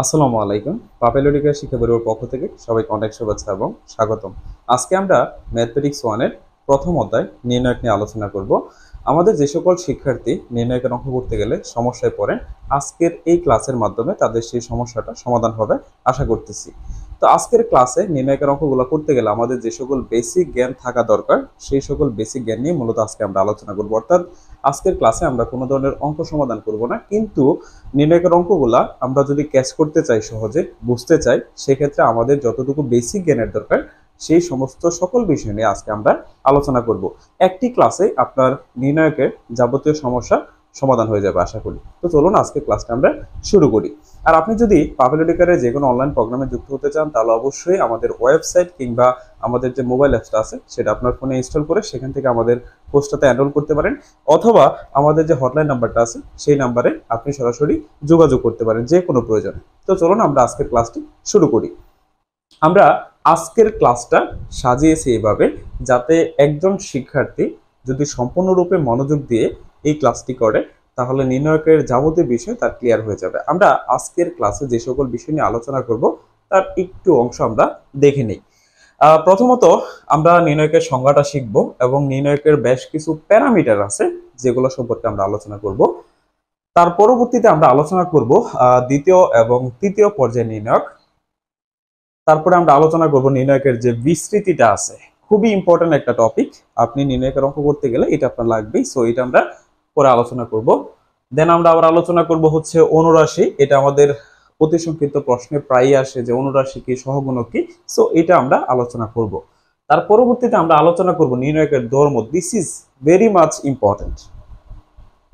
আসসালামু আলাইকুম। পাপেলোডিকা শিক্ষা পরিবার পক্ষ থেকে সবাইকে অনেক শুভেচ্ছা এবং স্বাগতম। আজকে আমরা ম্যাথমেটিক্স 1 এর প্রথম অধ্যায় নির্ণায়ক নিয়ে আলোচনা করব। আমাদের যে সকল শিক্ষার্থী নির্ণায়কের অঙ্ক করতে গেলে সমস্যায় পড়েন, আজকের এই ক্লাসের মাধ্যমে তাদের সেই সমস্যাটা সমাধান হবে আশা করতেছি। তো আজকের ক্লাসে নির্ণায়কের অঙ্কগুলো করতে গেলে আমাদের যে সকল বেসিক জ্ঞান থাকা দরকার, সেই সকল বেসিক জ্ঞান নিয়ে মূলত আজকে আমরা আলোচনা করব। অর্থাৎ আজকের ক্লাসে আমরা কোনো ধরনের অঙ্ক সমাধান করব না, কিন্তু নির্ণায়কের অঙ্কগুলা আমরা যদি ক্যাচ করতে চাই, সহজে বুঝতে চাই, সেক্ষেত্রে আমাদের যতটুকু বেসিক জ্ঞানের দরকার সেই সমস্ত সকল বিষয় নিয়ে আজকে আমরা আলোচনা করব। একটি ক্লাসে আপনার নির্ণায়কের যাবতীয় সমস্যা সমাধান হয়ে যাবে আশা করি। তো চলুন আজকে ক্লাসটা আমরা শুরু করি। আর আপনি যদি পাভেলোডিকারের যে কোনো অনলাইন প্রোগ্রামে যুক্ত হতে চান, তাহলে অবশ্যই আমাদের ওয়েবসাইট কিংবা আমাদের যে মোবাইল অ্যাপসটা আছে সেটা আপনার ফোনে ইনস্টল করে সেখান থেকে আমাদের কোর্সটাতে এনরোল করতে পারেন, অথবা আমাদের যে হটলাইন নাম্বারটা আছে সেই নাম্বারে আপনি সরাসরি যোগাযোগ করতে পারেন যে কোনো প্রয়োজনে। তো চলুন আমরা আজকের ক্লাসটি শুরু করি। আমরা আজকের ক্লাসটা সাজিয়েছি এভাবে যাতে একজন শিক্ষার্থী যদি সম্পূর্ণরূপে মনোযোগ দিয়ে এই ক্লাসটি করে, তাহলে নির্ণায়কের যাবতীয় বিষয় তার ক্লিয়ার হয়ে যাবে। আমরা আজকের ক্লাসে যে সকল বিষয় নিয়ে আলোচনা করব তার একটু অংশ আমরা দেখে নিই। প্রথমত আমরা নির্ণায়কের সংজ্ঞাটা শিখব এবং নির্ণায়কের বেশ কিছু প্যারামিটার আছে যেগুলো সম্পর্কে আমরা আলোচনা করব। তার পরবর্তীতে আমরা আলোচনা করব দ্বিতীয় এবং তৃতীয় পর্যায়ে নির্ণায়ক। তারপরে আমরা আলোচনা করব নির্ণায়কের যে বিস্তৃতিটা আছে, খুবই ইম্পর্টেন্ট একটা টপিক। আপনি নির্ণায়কের অঙ্ক করতে গেলে এটা আপনার লাগবেই, সো এটা আমরা পরে আলোচনা করব। দেন আমরা আবার আলোচনা করব হচ্ছে অনুরাশি। এটা আমাদের অতি সংক্ষিপ্ত প্রশ্নে প্রায়ই আসে যে অনুরাশি কি, সহগুণক কি, সো এটা আমরা আলোচনা করব। তার পরবর্তীতে আমরা আলোচনা করব নির্ণায়কের ধর্ম। This is very much important.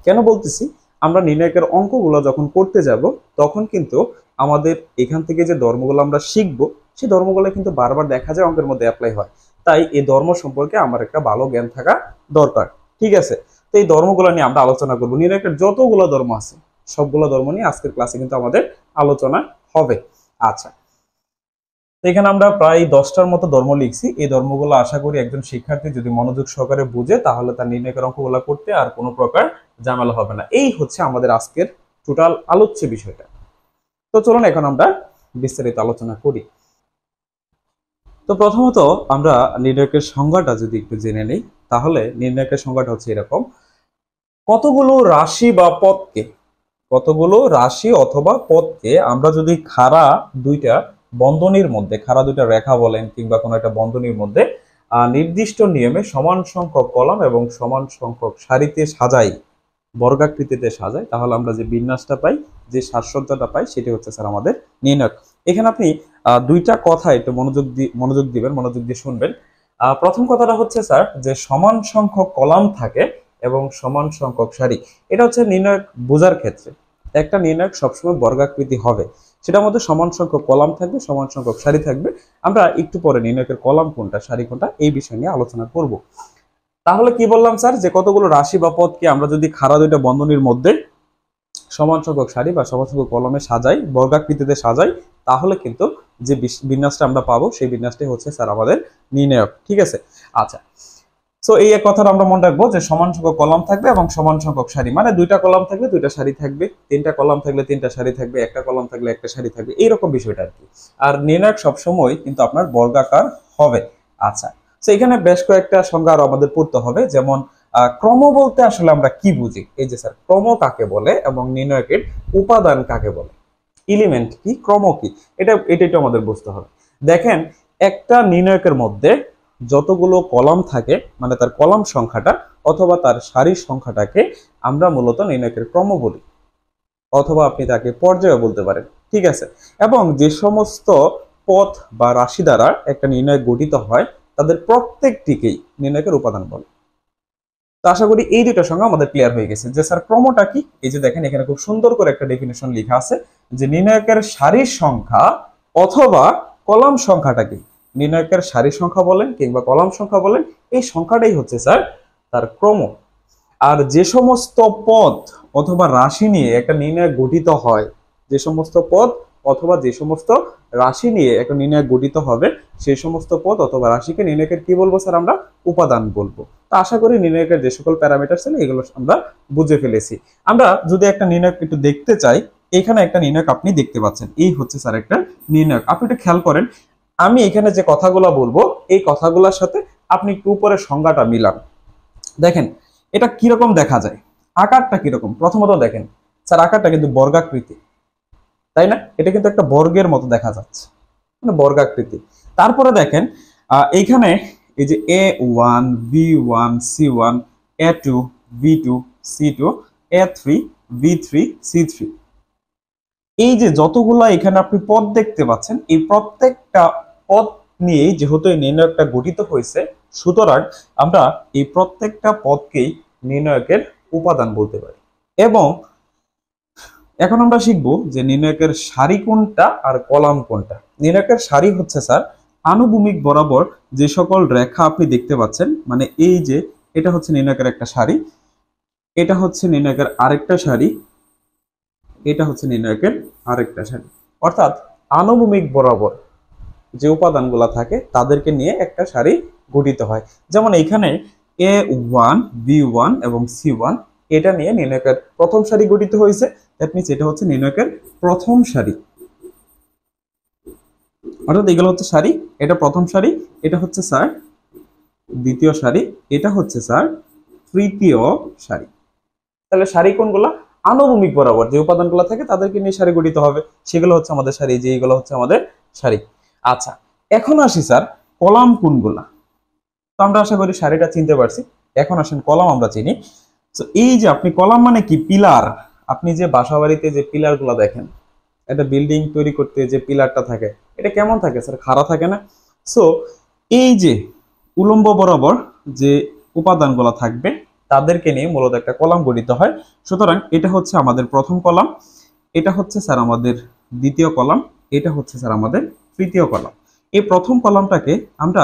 কেন বলতেছি, আমরা নির্ণায়কের অঙ্কগুলো যখন করতে যাব তখন কিন্তু আমাদের এখান থেকে যে ধর্মগুলো আমরা শিখব সেই ধর্মগুলো কিন্তু বারবার দেখা যায় অঙ্কের মধ্যে অ্যাপ্লাই হয়। তাই এই ধর্ম সম্পর্কে আমার একটা ভালো জ্ঞান থাকা দরকার, ঠিক আছে? তো এই ধর্মগুলো নিয়ে আমরা আলোচনা করবো। নির্ণায়কের যতগুলো ধর্ম আছে সবগুলো ধর্ম নিয়ে আজকের ক্লাসে কিন্তু আমাদের আলোচনা হবে। আচ্ছা, এখানে আমরা প্রায় 10টার মতো ধর্ম লিখছি। এই ধর্মগুলো আশা করি একজন শিক্ষার্থী যদি মনোযোগ সহকারে বুঝে, তাহলে তার নির্ণায়কের অঙ্কগুলো করতে আর কোনো প্রকার ঝামেলা হবে না। এই হচ্ছে আমাদের আজকের টোটাল আলোচ্য বিষয়টা। তো চলুন এখন আমরা বিস্তারিত আলোচনা করি। তো প্রথমত আমরা নির্ণায়কের সংজ্ঞাটা যদি একটু জেনে নিই, তাহলে নির্ণায়কের সংজ্ঞাটা হচ্ছে এরকম: কতগুলো রাশি বা পদকে, কতগুলো রাশি অথবা পদকে আমরা যদি খাড়া দুইটা বন্ধনীর মধ্যে, খাড়া দুইটা রেখা বলেন কিংবা কোনো একটা বন্ধনীর মধ্যে নির্দিষ্ট নিয়মে সমান সংখ্যক কলাম এবং সমান সংখ্যক সারিতে সাজাই, বর্গাকৃতিতে সাজাই, তাহলে আমরা যে বিন্যাসটা পাই, যে সাজসজ্জাটা পাই, সেটি হচ্ছে স্যার আমাদের নির্ণায়ক। এখানে আপনি দুইটা কথা একটু মনোযোগ দিবেন, মনোযোগ দিয়ে শুনবেন। প্রথম কথাটা হচ্ছে স্যার যে সমান সংখ্যক কলাম থাকে এবং সমান সংখ্যক সারি। এটা হচ্ছে নির্ণায়ক বোঝার ক্ষেত্রে। একটা নির্ণায়ক সবসময় বর্গাকৃতি হবে, সেটার মধ্যে সমান সংখ্যক কলাম থাকবে, সমান সংখ্যক সারি থাকবে। আমরা একটু পরে নির্ণায়কের কলাম কোনটা, সারি কোনটা, এই বিষয় নিয়ে আলোচনা করব। তাহলে কি বললাম স্যার, যে কতগুলো রাশি বা পদকে আমরা যদি খাড়া দুইটা বন্ধনীর মধ্যে সমান সংখ্যক সারি বা সমান সংখ্যক কলমে সাজাই, বর্গাকৃতিতে সাজাই, তাহলে কিন্তু যে বিন্যাসটা আমরা পাবো সেই বিন্যাসটাই হচ্ছে স্যার আমাদের নির্ণায়ক, ঠিক আছে? আচ্ছা, সো এই এক কথাটা আমরা মনে রাখবো যে সমান সংখ্যক কলাম থাকবে এবং সমান সংখ্যক সারি, মানে দুইটা কলাম থাকলে দুইটা সারি থাকবে, তিনটা কলাম থাকলে তিনটা সারি থাকবে, একটা কলাম থাকলে একটা সারি থাকবে, এইরকম বিষয়টা আর কি। আর নির্ণায়ক সবসময় কিন্তু আপনার বর্গাকার হবে। আচ্ছা, তো এখানে বেশ কয়েকটা সংজ্ঞা আরো আমাদের পড়তে হবে, যেমন ক্রম বলতে আসলে আমরা কি বুঝি। এই যে স্যার ক্রম কাকে বলে এবং নির্ণায়কের উপাদান কাকে বলে, এলিমেন্ট কি, ক্রম কি, এটা আমাদের বুঝতে হবে। দেখেন, একটা নির্ণায়কের মধ্যে যতগুলো কলাম থাকে, মানে তার কলাম সংখ্যাটা অথবা তার সারির সংখ্যাটাকে আমরা মূলত নির্ণায়কের ক্রম বলি, অথবা আপনি তাকে পর্যায় বলতে পারেন, ঠিক আছে? এবং যে সমস্ত পথ বা রাশি দ্বারা একটা নির্ণায়ক গঠিত হয় তাদের প্রত্যেকটিকেই নির্ণায়কের উপাদান বলে। তো আশা করি এই দুটো সংজ্ঞা আমাদের ক্লিয়ার হয়ে গেছে। যে স্যার ক্রমটা কি, এই যে দেখেন এখানে খুব সুন্দর করে একটা ডেফিনেশন লেখা আছে যে নির্ণায়কের সারির সংখ্যা অথবা কলাম সংখ্যাটা কি, নির্ণায়কের সারির সংখ্যা বলেন কিংবা কলাম সংখ্যা বলেন, এই সংখ্যাটাই হচ্ছে স্যার তার ক্রম। আর যে সমস্ত পদ অথবা রাশি নিয়ে একটা নির্ণায়ক গঠিত হয়, যে সমস্ত পদ অথবা যে সমস্ত রাশি নিয়ে একটা নির্ণায়ক গঠিত হবে, সেই সমস্ত পদ অথবা রাশিকে নির্ণায়কের কি বলবো স্যার, আমরা উপাদান বলবো। তো আশা করি নির্ণায়কের যে সকল প্যারামিটার ছিল এগুলো আমরা বুঝে ফেলেছি। আমরা যদি একটা নির্ণায়ক একটু দেখতে চাই, এখানে একটা নির্ণায়ক আপনি দেখতে পাচ্ছেন, এই হচ্ছে স্যার একটা নির্ণায়ক। আপনি একটু খেয়াল করেন, আমি এখানে যে কথাগুলো বলবো এই কথাগুলোর সাথে আপনি একটু উপরের সংজ্ঞাটা মিলান। দেখেন এটা কিরকম দেখা যায়, আকারটা কিরকম। প্রথমত দেখেন স্যার আকারটা কিন্তু বর্গাকৃতি, তাই না? এটা কিন্তু একটা বর্গের মতো দেখা যাচ্ছে, মানে বর্গাকৃতি। তারপরে দেখেন এইখানে এই যে A1 B1 C1 A2 B2 C2 A3 B3 C3, এই যে যতগুলা এখানে আপনি পদ দেখতে পাচ্ছেন, এই প্রত্যেকটা পদ নিয়েই যেহেতু এই নির্ণায়কটা গঠিত হয়েছে, সুতরাং আমরা এই প্রত্যেকটা পদকেই নির্ণায়কের উপাদান বলতে পারি। এবং এখন আমরা শিখবো যে নির্ণায়কের সারি কোনটা আর কলাম কোনটা। নির্ণায়কের সারি হচ্ছে স্যার আনুভূমিক বরাবর যে সকল রেখা আপনি দেখতে পাচ্ছেন, মানে এই যে এটা হচ্ছে নির্ণায়কের একটা সারি, এটা হচ্ছে নির্ণায়কের আরেকটা সারি, এটা হচ্ছে নির্ণায়কের আরেকটা সারি। অর্থাৎ আনুভূমিক বরাবর যে উপাদানগুলো থাকে তাদেরকে নিয়ে একটা সারি গঠিত হয়। যেমন এখানে A1 B1 এবং C1 এটা নিয়ে নির্ণায়কের প্রথম সারি গঠিত হয়েছে। দ্যাট মিন্স এটা হচ্ছে নির্ণায়কের প্রথম সারি, অর্থাৎ এগুলো হচ্ছে সারি, এটা প্রথম সারি, এটা হচ্ছে স্যার দ্বিতীয় সারি, এটা হচ্ছে স্যার তৃতীয় সারি। তাহলে সারি কোনগুলা? আনুভূমিক বরাবর যে উপাদানগুলো থাকে তাদেরকে নিয়ে সারি গঠিত হবে, সেগুলো হচ্ছে আমাদের সারি, যে এগুলো হচ্ছে আমাদের সারি। আচ্ছা, এখন আসি স্যার কলাম কোনগুলা। তো আমরা আশা করি সারিটা চিনতে পারছি। এখন আসেন কলাম আমরা চিনি। তো এই যে আপনি কলাম মানে কি? পিলার। আপনি যে বাসা বাড়িতে যে পিলার গুলা দেখেন, একটা বিল্ডিং তৈরি করতে যে পিলারটা থাকে, এটা কেমন থাকে স্যার? খাড়া থাকে না? সো এই যে উলম্ব বরাবর যে উপাদানগুলো থাকবে তাদেরকে নিয়ে মূলত একটা কলাম গঠিত হয়। সুতরাং এটা হচ্ছে আমাদের প্রথম কলাম, এটা হচ্ছে স্যার আমাদের দ্বিতীয় কলাম, এটা হচ্ছে স্যার আমাদের তৃতীয় কলাম। এই প্রথম কলামটাকে আমরা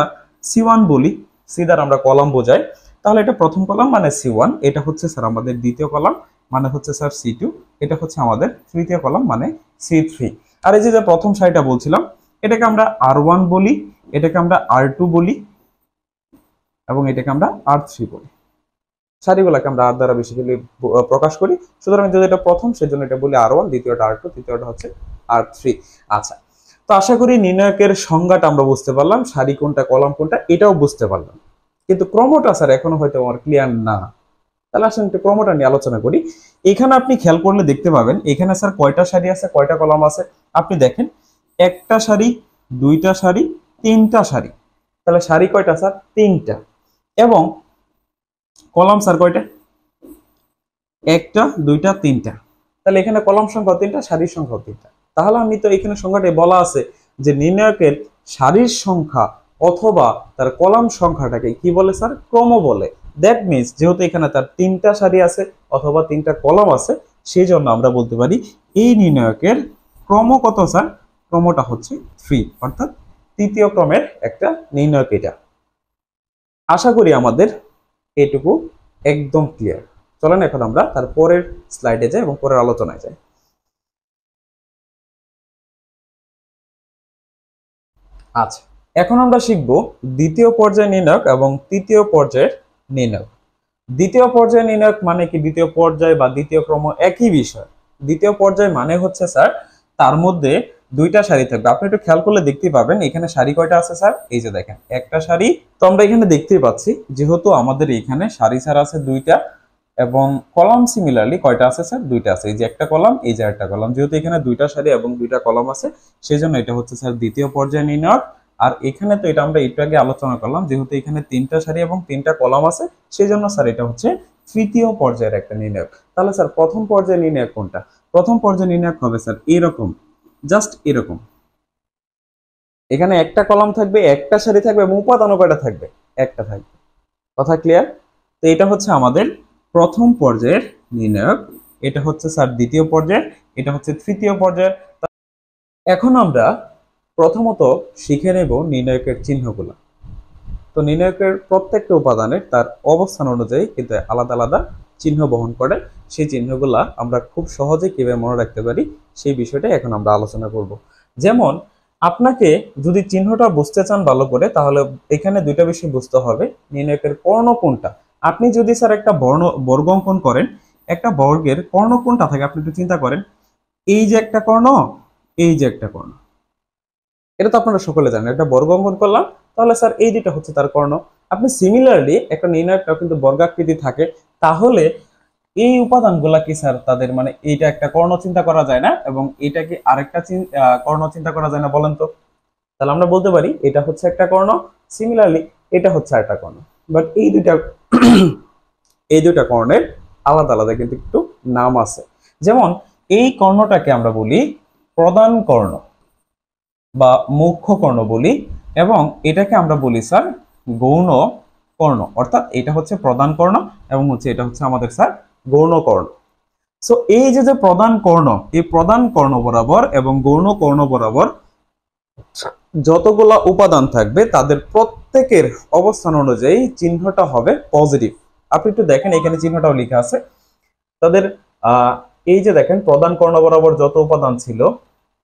C1 বলি, সি দ্বারা আমরা কলাম বোঝাই। তাহলে এটা প্রথম কলাম মানে C1, এটা হচ্ছে স্যার আমাদের দ্বিতীয় কলাম মানে হচ্ছে স্যার C2, এটা হচ্ছে আমাদের তৃতীয় কলাম মানে C3। আর এই যে প্রথম সারিটা বলছিলাম, এটাকে আমরা R1 বলি, এটাকে আমরা R2 বলি এবং এটাকে আমরা R3 বলি। সারিগুলোকে আমরা আর দ্বারা বেসিক্যালি প্রকাশ করি। সুতরাং যদি এটা প্রথম, সেজন্য এটা বলি R1, দ্বিতীয়টা R2, তৃতীয়টা হচ্ছে R3। আচ্ছা, তো আশা করি নির্ণায়কের সংজ্ঞাটা আমরা বুঝতে পারলাম, সারি কোনটা কলাম কোনটা এটাও বুঝতে পারলাম, কিন্তু ক্রমটা স্যার এখনো হয়তো আমার ক্লিয়ার না। তাহলে আসলে একটু ক্রমটা নিয়ে আলোচনা করি। এখানে আপনি খেয়াল করলে দেখতে পাবেন এখানে স্যার কয়টা সারি আছে, কয়টা কলাম আছে। আপনি দেখেন একটা সারি, দুইটা সারি, তিনটা সারি। তাহলে সারি কয়টা স্যার? তিনটা। এবং কলাম স্যার কয়টা? একটা, দুইটা, তিনটা। তাহলে এখানে কলাম সংখ্যা তিনটা, সারির সংখ্যা তিনটা। তাহলে আমি তো এখানে সংখ্যাটা বলা আছে যে নির্ণায়কের সারির সংখ্যা অথবা তার কলাম সংখ্যাটাকে কি বলে স্যার? ক্রম বলে। দ্যাট মিনস যেহেতু এখানে তার তিনটা সারি আছে অথবা তিনটা কলাম আছে, সেই জন্য আমরা বলতে পারি এই নির্ণায়কের ক্রম কত স্যার? ক্রমটা হচ্ছে 3, অর্থাৎ তৃতীয় ক্রমের একটা নির্ণায়ক এটা। আশা করি আমাদের এটুকু একদম ক্লিয়ার। চলেন এখন আমরা তার পরের স্লাইডে যাই এবং পরের আলোচনায় যাই। আচ্ছা, এখন আমরা শিখব দ্বিতীয় পর্যায় নির্ণায়ক এবং তৃতীয় পর্যায়ের নির্ণায়ক। দ্বিতীয় পর্যায় নির্ণায়ক মানে কি? দ্বিতীয় পর্যায় বা দ্বিতীয় ক্রম একই বিষয়। দ্বিতীয় পর্যায় মানে হচ্ছে স্যার তার মধ্যে দুইটা সারি থাকবে। আপনি একটু খেয়াল করলে দেখতে পাবেন এখানে সারি কয়টা আছে স্যার? এই যে দেখেন একটা সারি। তো আমরা এখানে দেখতেই পাচ্ছি যেহেতু আমাদের এখানে সারি স্যার আছে দুইটা এবং কলাম সিমিলারলি কয়টা আছে স্যার? দুইটা আছে। এই যে একটা কলাম, এই যে একটা কলাম। যেহেতু এখানে দুইটা সারি এবং দুইটা কলাম আছে, সেজন্য এটা হচ্ছে স্যার দ্বিতীয় পর্যায় নির্ণায়ক। আর এখানে তো এটা আমরা একটু আগে আলোচনা করলাম, যেহেতু এখানে তিনটা সারি এবং তিনটা কলাম আছে, সেই জন্য স্যার এটা হচ্ছে তৃতীয় পর্যায়ের একটা নির্ণায়ক। তাহলে স্যার প্রথম পর্যায়ে নির্ণায়ক কোনটা? প্রথম পর্যায়ে নির্ণায়ক হবে স্যার এরকম, জাস্ট এরকম। এখানে একটা কলাম থাকবে, একটা সারি থাকবে এবং উপাদানও কয়টা থাকবে? একটা থাকবে। কথা ক্লিয়ার? তো এটা হচ্ছে আমাদের প্রথম পর্যায়ের নির্ণায়ক, এটা হচ্ছে স্যার দ্বিতীয় পর্যায়ের, এটা হচ্ছে তৃতীয় পর্যায়ের। এখন আমরা প্রথমত শিখে নেব নির্ণায়কের চিহ্নগুলো। তো নির্ণায়কের প্রত্যেকটা উপাদানের তার অবস্থান অনুযায়ী কিন্তু আলাদা আলাদা চিহ্ন বহন করে। সেই চিহ্নগুলা আমরা খুব সহজে কিভাবে মনে রাখতে পারি সেই বিষয়টা এখন আমরা আলোচনা করব। যেমন আপনাকে যদি চিহ্নটা বুঝতে চান ভালো করে, তাহলে এখানে দুইটা বিষয় বুঝতে হবে। নির্ণায়কের কর্ণ কোনটা? আপনি যদি স্যার একটা বর্গ অঙ্কন করেন, একটা বর্গের কর্ণ কোনটা থাকে আপনি একটু চিন্তা করেন। এই যে একটা কর্ণ, এই যে একটা কর্ণ, এটা তো আপনারা সকলে জানেন। একটা বর্গ অঙ্কন করলাম, তাহলে স্যার এই দুটো হচ্ছে তার কর্ণ। আপনি সিমিলারলি একটা নির্ণায়কটাও কিন্তু বর্গাকৃতি থাকে, তাহলে এই উপাদানগুলা কি স্যার তাদের মানে এইটা একটা কর্ণ চিন্তা করা যায় না এবং এটা কি আরেকটা কর্ণ চিন্তা করা যায় না বলেন তো? তাহলে আমরা বলতে পারি এটা হচ্ছে একটা কর্ণ, সিমিলারলি এটা হচ্ছে আরেকটা কর্ণ। বাট এই দুইটা এই দুইটা কর্ণের আলাদা আলাদা কিন্তু একটু নাম আছে। যেমন এই কর্ণটাকে আমরা বলি প্রধান কর্ণ বা মুখ্য কর্ণ বলি, এবং এটাকে আমরা বলি স্যার গৌণ কর্ণ। অর্থাৎ এটা হচ্ছে প্রধান কর্ণ এবং হচ্ছে এটা হচ্ছে আমাদের স্যার গৌণ কর্ণ। সো এই যে যে প্রধান কর্ণ, এই প্রধান কর্ণ বরাবর এবং গৌণ কর্ণ বরাবর যতগুলা উপাদান থাকবে তাদের প্রত্যেকের অবস্থান অনুযায়ী চিহ্নটা হবে পজিটিভ। আপনি একটু দেখেন এখানে চিহ্নটাও লেখা আছে তাদের। এই যে দেখেন প্রধান কর্ণ বরাবর যত উপাদান ছিল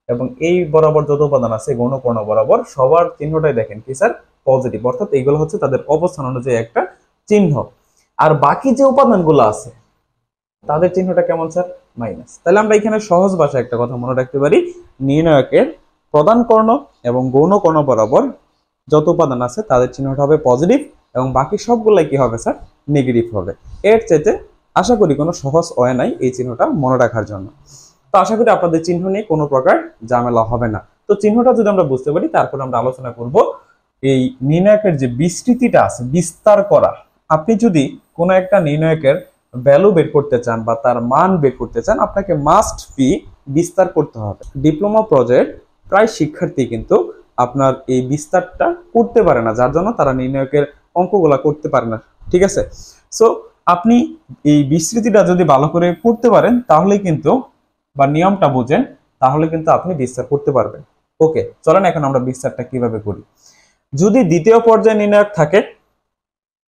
এবং এই বরাবর যত উপাদান আছে গৌণ কর্ণ বরাবর সবার চিহ্নটাই দেখেন কি স্যার পজিটিভ। অর্থাৎ এইগুলো হচ্ছে তাদের অবস্থান অনুযায়ী একটা চিহ্ন। আর বাকি যে উপাদানগুলো আছে তাদের চিহ্নটা কেমন স্যার? মাইনাস। তাহলে আমরা এখানে সহজ ভাষায় একটা কথা মনে রাখতে পারি, নির্ণায়কের প্রধান কর্ণ এবং গৌণ কর্ণ বরাবর যত উপাদান আছে তাদের চিহ্নটা হবে পজিটিভ এবং বাকি সবগুলাই কি হবে স্যার? নেগেটিভ হবে। এর চাইতে আশা করি কোনো সহজ ওয়ে নাই এই চিহ্নটা মনে রাখার জন্য। তো আশা করি আপনাদের চিহ্ন নিয়ে কোনো প্রকার ঝামেলা হবে না। তো চিহ্নটা যদি আমরা বুঝতে পারি তারপর আমরা আলোচনা করব এই নির্ণায়কের যে বিস্তৃতিটা আছে, বিস্তার করা। আপনি যদি কোনো একটা নির্ণায়কের ভ্যালু বের করতে চান বা তার মান বের করতে চান, আপনাকে মাস্ট বি বিস্তার করতে হবে। ডিপ্লোমা প্রজেক্ট প্রায় শিক্ষার্থী কিন্তু আপনার এই বিস্তারটা করতে পারে না, যার জন্য তারা নির্ণায়কের অঙ্কগুলা করতে পারে না। ঠিক আছে, সো আপনি এই বিস্তৃতিটা যদি ভালো করে করতে পারেন তাহলে কিন্তু, বা নিয়মটা বুঝেন, তাহলে কিন্তু আপনি বিস্তার করতে পারবেন। ওকে, চলেন এখন আমরা বিস্তারটা কিভাবে করি। যদি দ্বিতীয় পর্যায়ে নির্ণায়ক থাকে,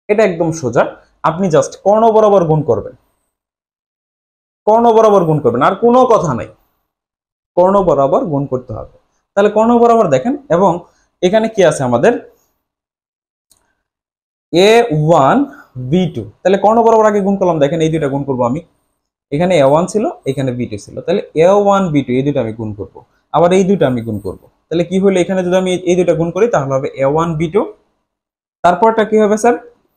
এটা একদম সোজা। আপনি জাস্ট কর্ণ বরাবর গুণ করবেন, কর্ণ বরাবর গুণ করবেন, আর কোনো কথা নাই, কর্ণ বরাবর গুণ করতে হবে। তাহলে কর্ণ বরাবর দেখেন, এবং এখানে কি আছে আমাদের a1 b2। তাহলে কর্ণ বরাবর আগে গুণ করলাম, দেখেন এই দুইটা গুণ করবো আমি। এখানে a1 ছিল, এখানে b2 ছিল, তাহলে a1 b2 এই দুটো আমি গুণ করব, আবার এই দুটো আমি গুণ করব। তাহলে কি হলো, এখানে যদি আমি এই দুটো গুণ করি তাহলে হবে a1 b2, তারপরটা কি হবে স্যার?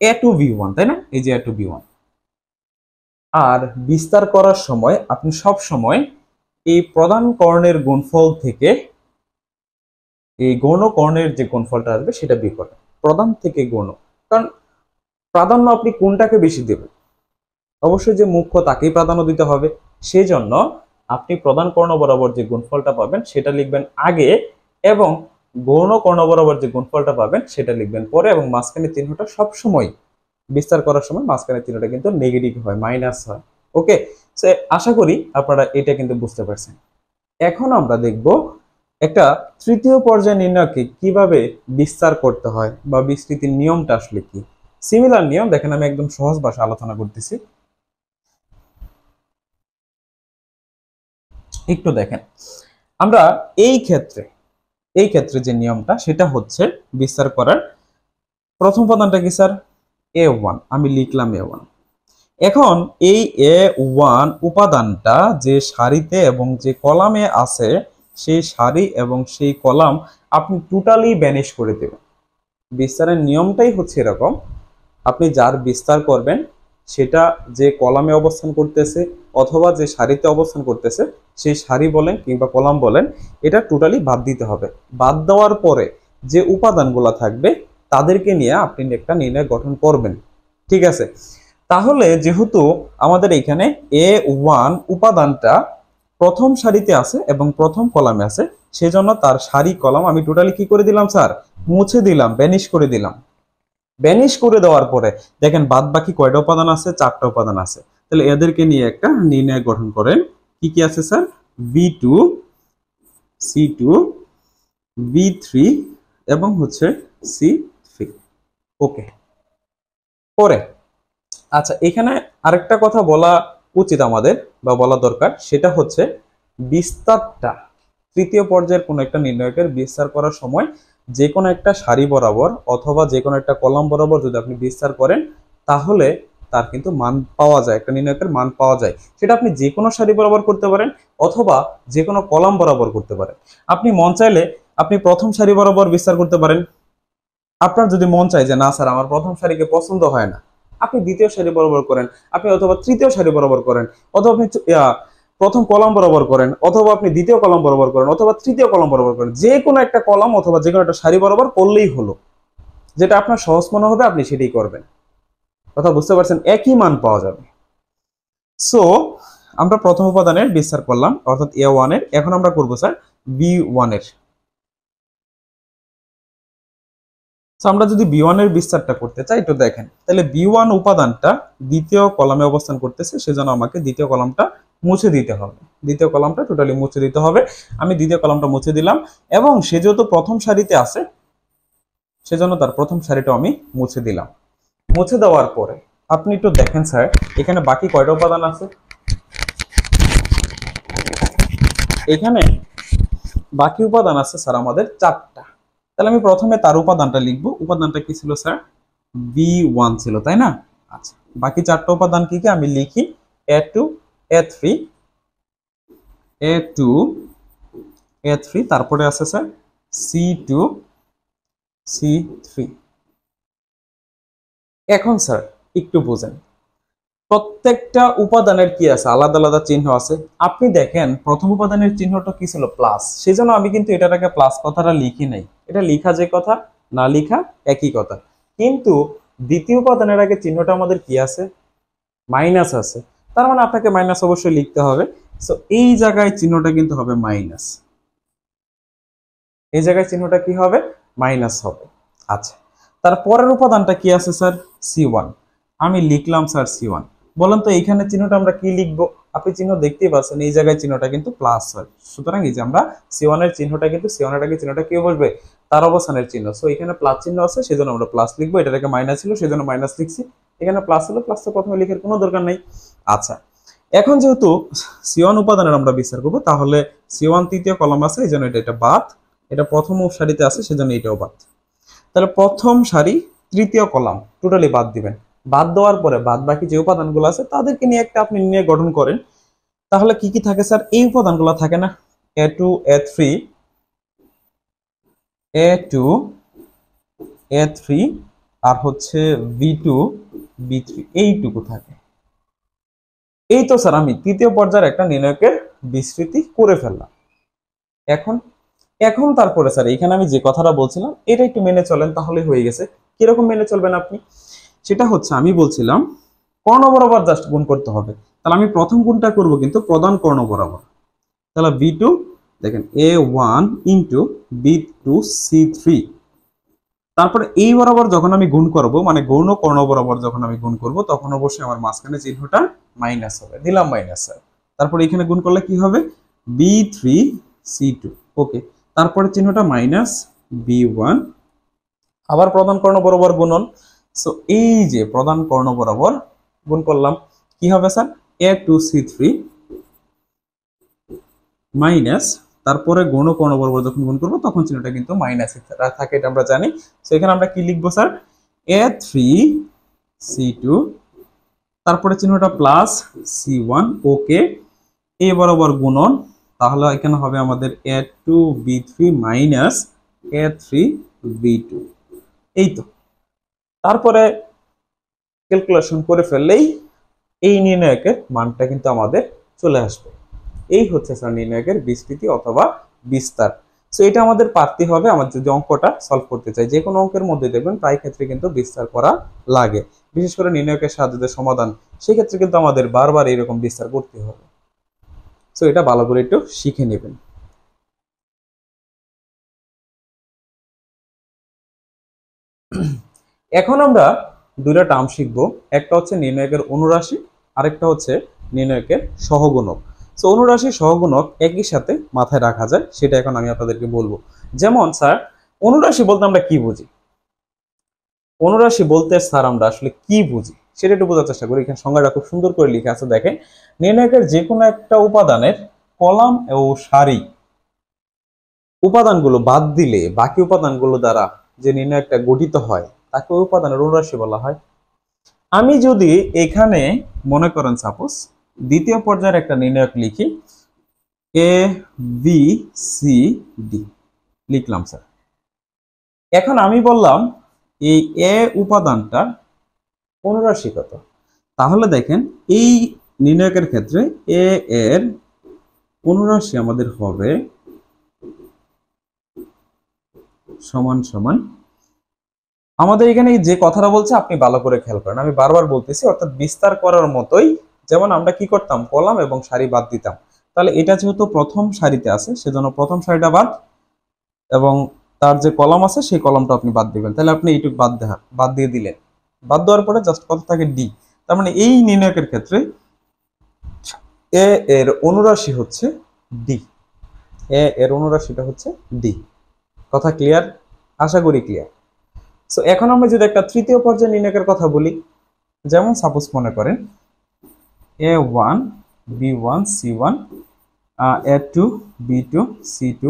a2 b1, তাই না? এই যে a2 b1। আর বিস্তার করার সময় আপনি সব সময় এই প্রধান কর্ণের গুণফল থেকে এই গৌণ কর্ণের যে গুণফলটা আসবে সেটা বের করবেন, প্রধান থেকে গৌণ। কারণ প্রাধান্য আপনি কোনটাকে বেশি দেবেন? অবশ্যই যে মুখ্য তাকেই প্রাধান্য দিতে হবে। সেই জন্য আপনি প্রধান কর্ণ বরাবর যে গুণফলটা পাবেন সেটা লিখবেন আগে, এবং গৌণ কর্ণ বরাবর যে গুণফলটা পাবেন সেটা লিখবেন পরে, এবং মাঝখানে চিহ্নটা সবসময় বিস্তার করার সময় মাঝখানে চিহ্নটা কিন্তু নেগেটিভ হয়, মাইনাস হয়। ওকে, সো আশা করি আপনারা এটা কিন্তু বুঝতে পারছেন। এখন আমরা দেখব একটা তৃতীয় পর্যায়ে নির্ণয়কে কিভাবে বিস্তার করতে হয় বা বিস্তৃতির নিয়মটা আসলে কি। সিমিলার নিয়ম দেখেন, আমি একদম সহজ ভাষা আলোচনা করতেছি, একটু দেখেন। আমরা এই ক্ষেত্রে যে নিয়মটা সেটা হচ্ছে বিস্তার করার প্রথম উপাদানটা কি স্যার? a1, আমি লিখলাম a1। এখন এই a1 উপাদানটা যে সারিতে এবং যে কলামে আছে সেই সারি এবং সেই কলাম আপনি টোটালি ব্যানিশ করে দেবেন। বিস্তারের নিয়মটাই হচ্ছে এরকম, আপনি যার বিস্তার করবেন সেটা যে কলামে অবস্থান করতেছে অথবা যে সারিতে অবস্থান করতেছে, সেই সারি বলেন কিংবা কলাম বলেন, এটা টোটালি বাদ দিতে হবে। বাদ দেওয়ার পরে যে উপাদানগুলো থাকবে তাদেরকে নিয়ে আপনি একটা নির্ণয় গঠন করবেন। ঠিক আছে, তাহলে যেহেতু আমাদের এখানে a1 উপাদানটা প্রথম সারিতে আছে এবং প্রথম কলামে আছে, সেজন্য তার সারি কলাম আমি টোটালি কি করে দিলাম স্যার? মুছে দিলাম, ব্যানিশ করে দিলাম। ব্যানিশ করে দেওয়ার পরে দেখেন বাদ বাকি কয়টা উপাদান আছে? 4টা উপাদান আছে। তাহলে এদেরকে নিয়ে একটা নির্ণয় গঠন করেন। কি কি আছে স্যার? b2, c2, b3 এবং হচ্ছে c3। ওকে, পরে আচ্ছা এখানে আরেকটা কথা বলা উচিত আমাদের বা বলা দরকার, সেটা হচ্ছে বিস্তারটা তৃতীয় পর্যায়ের কোনো একটা নির্ণয়কের বিস্তার করার সময় যে কোনো একটা সারি বরাবর অথবা যে কোনো একটা কলাম বরাবর যদি আপনি বিস্তার করেন তাহলে তার কিন্তু মান পাওয়া যায়, একটা নির্ণায়কের মান পাওয়া যায়। সেটা আপনি যে কোনো সারি বরাবর করতে পারেন অথবা যে কোনো কলাম বরাবর করতে পারেন। আপনি মন চাইলে আপনি প্রথম সারি বরাবর বিস্তার করতে পারেন। আপনার যদি মন চায় যে না স্যার আমার প্রথম সারিকে পছন্দ হয় না, আপনি দ্বিতীয় সারি বরাবর করেন, আপনি অথবা তৃতীয় সারি বরাবর করেন, অথবা আপনি প্রথম কলাম বরাবর করেন, অথবা আপনি দ্বিতীয় কলাম বরাবর করেন, অথবা তৃতীয় কলাম বরাবর করেন। যে কোনো একটা কলাম অথবা যে কোনো একটা সারি বরাবর করলেই হলো। যেটা আপনার সহজ মনে হবে আপনি সেটাই করবেন। কথা বুঝতে পারছেন? একই মান পাওয়া যাবে। সো আমরা প্রথম উপাদানের বিস্তার করলাম অর্থাৎ A1 এর। এখন আমরা করবো স্যার B1 এর। আমরা যদি B1 এর বিস্তারটা করতে চাই তো দেখেন, তাহলে B1 উপাদানটা দ্বিতীয় কলামে অবস্থান করতেছে, সেজন্য আমাকে দ্বিতীয় কলামটা মুছে দিতে হবে। দ্বিতীয় কলামটা টোটালি মুছে দিতে হবে। আমি দ্বিতীয় কলামটা মুছে দিলাম এবং সে যেহেতু প্রথম সারিতে আছে সেজন্য তার প্রথম সারিটা আমি মুছে দিলাম। মুছে দেওয়ার পরে আপনি একটু দেখেন স্যার এখানে বাকি কয়টা উপাদান আছে। এখানে বাকি উপাদান আছে স্যার আমাদের 4টা। তাহলে আমি প্রথমে তার উপাদানটা লিখবো। উপাদানটা কি ছিল স্যার? B1 ছিল, তাই না? আচ্ছা, বাকি 4টা উপাদান কি কি আমি লিখি। A2 A3 A2 A3, তারপরে আছে স্যার C2 C3। এখন স্যার একটু বোঝেন, প্রত্যেকটা উপাদানের কি আছে? আলাদা আলাদা চিহ্ন আছে। আপনি দেখেন প্রথম উপাদানের চিহ্নটা কি ছিল? প্লাস। সেজন্য আমি কিন্তু এটাকে প্লাস কথাটা লিখি নাই। এটা লিখা যে কথা না লিখা একই কথা। কিন্তু দ্বিতীয় উপাদানের আগে চিহ্নটা আমাদের কি আছে? মাইনাস আছে। তার মানে আপনাকে মাইনাস অবশ্যই লিখতে হবে। সো এই জায়গায় চিহ্নটা কিন্তু হবে মাইনাস। এই জায়গায় চিহ্নটা কি হবে? মাইনাস হবে। আচ্ছা, তারপরের উপাদানটা কি আছে স্যার? C1। আমি লিখলাম স্যার C1। বলেন তো এইখানে চিহ্নটা আমরা কি লিখবো? আপনি চিহ্ন দেখতেই পাচ্ছেন এই জায়গায় চিহ্নটা কিন্তু প্লাস হয়। সুতরাং এই যে আমরা C1 এর চিহ্নটা কিন্তু C1 এর আগে চিহ্নটা কি বসবে? তার অবস্থানের চিহ্ন। সো এখানে প্লাস চিহ্ন আছে সেজন্য আমরা প্লাস লিখবো। এটার আগে মাইনাস ছিল সেজন্য মাইনাস লিখছি। এখানে প্লাস হলো, প্লাস তো প্রথমে লিখার কোনো দরকার নেই। আচ্ছা, এখন যেহেতু C1 উপাদানের আমরা বিচার করবো, তাহলে C1 তৃতীয় কলাম আছে এই জন্য এটা বাদ। এটা প্রথম সারিতে আছে সেজন্য এটাও বাদ। তাহলে প্রথম সারি তৃতীয় কলাম টোটালি বাদ দিবেন। বাদ দেওয়ার পরে বাদ বাকি যে উপাদানগুলো আছে তাদেরকে নিয়ে একটা আপনি নিয়ে গঠন করেন। তাহলে কি কি থাকে স্যার? এই উপাদানগুলো থাকে না? A2 A3 A2 A3 আর হচ্ছে B2 B3 এইটুকু থাকে। এই তো স্যার আমি তৃতীয় পর্যায়ের একটা নির্ণয়কের বিস্তৃতি করে ফেললাম। এখন এখন তারপরে স্যার এখানে আমি যে কথাটা বলছিলাম এটা একটু মেনে চলেন, তাহলে হয়ে গেছে। কিরকম মেনে চলবেন আপনি? সেটা হচ্ছে আমি বলছিলাম কর্ণ বরাবর জাস্ট গুণ করতে হবে। তাহলে আমি প্রথম গুণটা করব কিন্তু প্রধান কর্ণ বরাবর। তাহলে B2 দেখেন A1 ইন্টু B2 C3। তারপরে এই বরাবর যখন আমি গুণ করব, মানে গৌণ কর্ণ বরাবর যখন আমি গুণ করব, তখন অবশ্যই আমার মাঝখানে চিহ্নটা মাইনাস হবে। দিলাম মাইনাস স্যার। তারপরে এখানে গুণ করলে কি হবে? B3 C2। ওকে, তারপরে চিহ্নটা মাইনাস B1, আবার প্রধান কর্ণ বরাবর গুণন। সো এই যে প্রধান কর্ণ বরাবর গুণ করলাম, কি হবে স্যার? A2 C3 মাইনাস, তারপরে গৌণ কর্ণ বরাবর যখন গুণ করবো তখন চিহ্নটা কিন্তু মাইনাস থাকে, এটা আমরা জানি। সো এখানে আমরা কি লিখবো স্যার? A3 C2, তারপরে চিহ্নটা প্লাস C1। ওকে, এ বরাবর গুণন, তাহলে এখানে হবে আমাদের A2 B3 minus A3 B2। এই তো, তারপরে ক্যালকুলেশন করে ফেললেই এই নির্ণায়কের মানটা কিন্তু আমাদের চলে আসবে। এই হচ্ছে স্যার নির্ণায়কের বিস্তৃতি অথবা বিস্তার। সো এটা আমাদের পারতে হবে। আমার যদি অঙ্কটা সলভ করতে চাই, যে কোনো অঙ্কের মধ্যে দেখবেন প্রায় ক্ষেত্রে কিন্তু বিস্তার করা লাগে, বিশেষ করে নির্ণায়কের সাহায্যে সমাধান, সেই ক্ষেত্রে কিন্তু আমাদের বারবার এরকম বিস্তার করতে হবে। সো এটা ভালো করে একটু শিখে নেবেন। এখন আমরা দুইটা টার্ম শিখবো। একটা হচ্ছে নির্ণায়কের অনুরাশি, আরেকটা হচ্ছে নির্ণায়কের সহগুণক। সো অনুরাশি সহগুণক একই সাথে মাথায় রাখা যায়, সেটা এখন আমি আপনাদেরকে বলবো। যেমন স্যার অনুরাশি বলতে আমরা কি বুঝি? অনুরাশি বলতে স্যার আমরা আসলে কি বুঝি সেটা একটু বোঝার চেষ্টা করি। এখানে সংজ্ঞাটা খুব সুন্দর করে লিখে আছে, দেখেন। নির্ণায়কের যে কোনো একটা উপাদানের কলাম ও সারি উপাদানগুলো বাদ দিলে বাকি উপাদানগুলো দ্বারা যে নির্ণায়কটা গঠিত হয় তাকে ওই উপাদানের অনুরাশি বলা হয়। আমি যদি এখানে মনে করেন সাপোজ দ্বিতীয় পর্যায়ের একটা নির্ণায়ক লিখি, এ বি সি ডি লিখলাম স্যার। এখন আমি বললাম এই এ উপাদানটা অনুরাশি কত। তাহলে দেখেন এই নির্ণায়কের ক্ষেত্রে এ এর অনুরাশি আমাদের হবে সমান সমান, আমাদের এখানে যে কথাটা বলছে আপনি ভালো করে খেয়াল করেন, আমি বারবার বলতেছি, অর্থাৎ বিস্তার করার মতোই। যেমন আমরা কি করতাম, কলাম এবং সারি বাদ দিতাম। তাহলে এটা যেহেতু প্রথম সারিতে আছে সেজন্য প্রথম সারিটা বাদ, এবং তার যে কলাম আছে সেই কলামটা আপনি বাদ দিবেন। তাহলে আপনি এইটুকু বাদ দিয়ে দিলেন। বাদ দেওয়ার পরে জাস্ট কত থাকে, ডি। তার মানে এই নির্ণায়কের ক্ষেত্রে এ এর অনুরাশি হচ্ছে ডি। এ এর অনুরাশিটা হচ্ছে ডি। কথা ক্লিয়ার? আশা করি ক্লিয়ার। সো এখন আমরা যদি একটা তৃতীয় পর্যায়ে নির্ণায়কের কথা বলি, যেমন সাপোজ মনে করেন A1 B1 C1 A2 B2 C2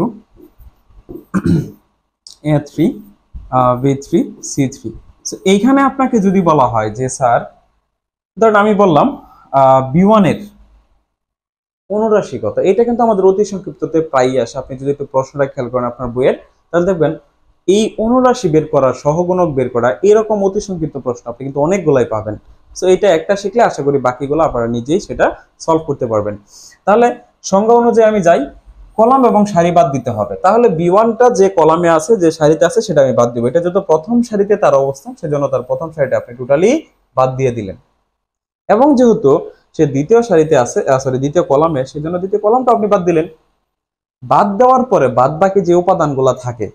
A3 B3 C3। So এইখানে আপনাকে যদি বলা হয় যে স্যার ধরুন আমি বললাম B1 এর অনুরাশি কত, এটা কিন্তু আমাদের অতি সংক্ষিপ্ততে প্রায়ই আসে। আপনি যদি একটু প্রশ্নটা খেয়াল করেন আপনার বইয়ের, তাহলে দেখবেন এই অনুরাশি বের করা, সহগুণক বের করা, এরকম অতি সংক্ষিপ্ত প্রশ্ন আপনি কিন্তু অনেকগুলাই পাবেন। সো এটা একটা শিখলে আশা করি বাকিগুলো আপনারা নিজেই সেটা সলভ করতে পারবেন। তাহলে সংজ্ঞা অনুযায়ী আমি যাই, কলাম এবং সারি বাদ দিতে হবে। তাহলে B1টা যে কলামে আছে, যে সারিতে আছে, সেটা আমি বাদ দিব। এটা যেহেতু প্রথম সারিতে তার অবস্থান, সেজন্য তার প্রথম সারিটা আপনি টোটালি বাদ দিয়ে দিলেন। এবং যেহেতু সে দ্বিতীয় সারিতে আছে, সরি দ্বিতীয় কলামে, সেজন্য দ্বিতীয় কলামটা আপনি বাদ দিলেন। বাদ দেওয়ার পরে বাদ বাকি যে উপাদানগুলো থাকে,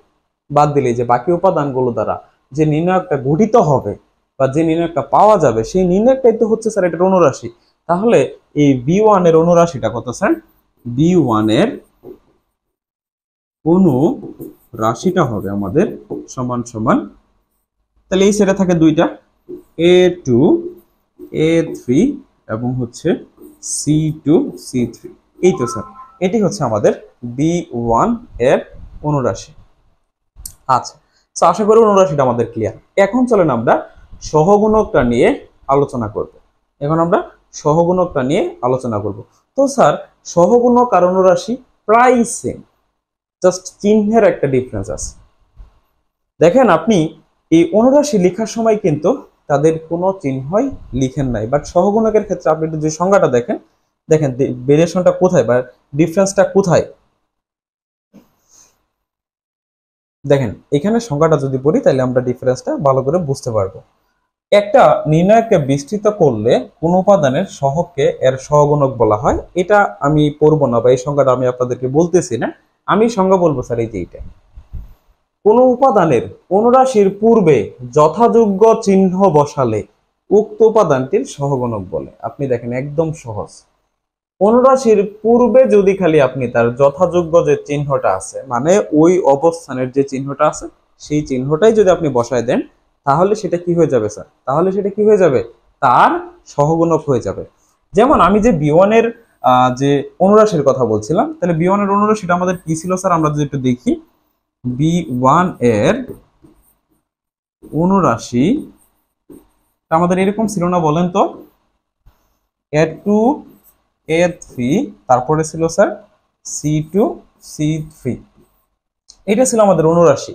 বাদ দিলে যে বাকি উপাদানগুলো দ্বারা যে নির্ণায়কটা গঠিত হবে বা যে নির্ণায়কটা পাওয়া যাবে, সেই নির্ণায়কটাই তো হচ্ছে স্যার এটার অনুরাশি। তাহলে এই B1 এর অনুরাশিটা কত স্যার? B1 এর অনুরাশিটা হবে আমাদের সমান সমান, তাহলে এই সেটা থাকে দুইটা, A2 A3 এবং হচ্ছে C2 C3। এই তো স্যার, এটি হচ্ছে আমাদের B1 এর অনুরাশি। আচ্ছা, তো আশা করি অনুরাশিটা আমাদের ক্লিয়ার। এখন চলেন আমরা সহগুণকটা নিয়ে আলোচনা করব। তো স্যার সহগুণক আর অনুরাশি প্রায় সেম, জাস্ট চিহ্নের একটা ডিফারেন্স আছে। দেখেন আপনি এই অনুরাশি লেখার সময় কিন্তু তাদের কোনো চিহ্নই লিখেন নাই, বাট সহগুণকের ক্ষেত্রে আপনি যে সংজ্ঞাটা দেখেন, দেখেন ভেরিয়েশনটা কোথায় বা ডিফারেন্সটা কোথায়। দেখেন এখানে সংজ্ঞাটা যদি পড়ি তাহলে আমরা ডিফারেন্সটা ভালো করে বুঝতে পারবো। একটা নির্ণায়ককে বিস্তৃত করলে কোন উপাদানের সহগকে এর সহগুণক বলা হয়। এটা আমি পড়বো না বা এই সংজ্ঞাটা আমি আপনাদেরকে বলতেছি না, আমি সংজ্ঞা বলবো স্যার এই যে এইটা। কোন উপাদানের অনুরাশির পূর্বে যথাযোগ্য চিহ্ন বসালে উক্ত উপাদানটির সহগুণক বলে। আপনি দেখেন একদম সহজ, অনুরাশির পূর্বে যদি খালি আপনি তার যথাযোগ্য যে চিহ্নটা আছে, মানে ওই অবস্থানের যে চিহ্নটা আছে, সেই চিহ্নটাই যদি আপনি বসায় দেন, তাহলে সেটা কি হয়ে যাবে স্যার? তার সহগুণক হয়ে যাবে। যেমন আমি যে B1 এর যে অনুরাশির কথা বলছিলাম, তাহলে B1 এর অনুরাশিটা আমাদের কি ছিল স্যার? আমরা যদি একটু দেখি, B1 এর অনুরাশি আমাদের এরকম ছিল না বলেন তো? A2 A3 তারপরে ছিল স্যার C2 C3, এটা ছিল আমাদের অনুরাশি।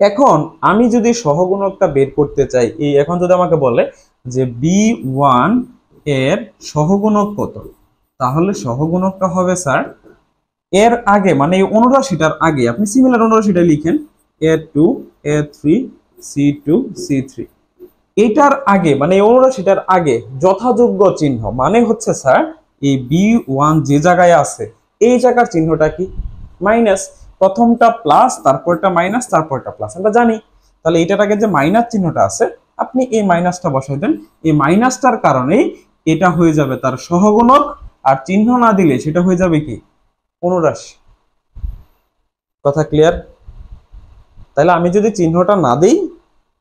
এখন আমি যদি সহগুণকটা বের করতে চাই, এই এখন যদি আমাকে বলে যে B1 এর সহগুণক কত, তাহলে সহগুণকটা হবে স্যার এর আগে, মানে এই অনুরাশিটার আগে আপনি সিমিলার অনুরাশিটা লিখেন, A2 A3 C2 C3, এটার আগে মানে এই অনুরাশিটার আগে যথাযোগ্য চিহ্ন মানে হচ্ছে স্যার এই B1 যে জায়গায় আছে এই জায়গার চিহ্নটা কি? মাইনাস। প্রথমটা প্লাস, তারপরটা মাইনাস, তারপরটা প্লাস, আমরা জানি। তাহলে এটার আগে যে মাইনাস চিহ্নটা আছে আপনি এই মাইনাসটা বসাই দেন। এই মাইনাসটার কারণেই এটা হয়ে যাবে তার সহগুণক, আর চিহ্ন না দিলে সেটা হয়ে যাবে কি? অনুরাশি। কথা ক্লিয়ার? তাহলে আমি যদি চিহ্নটা না দিই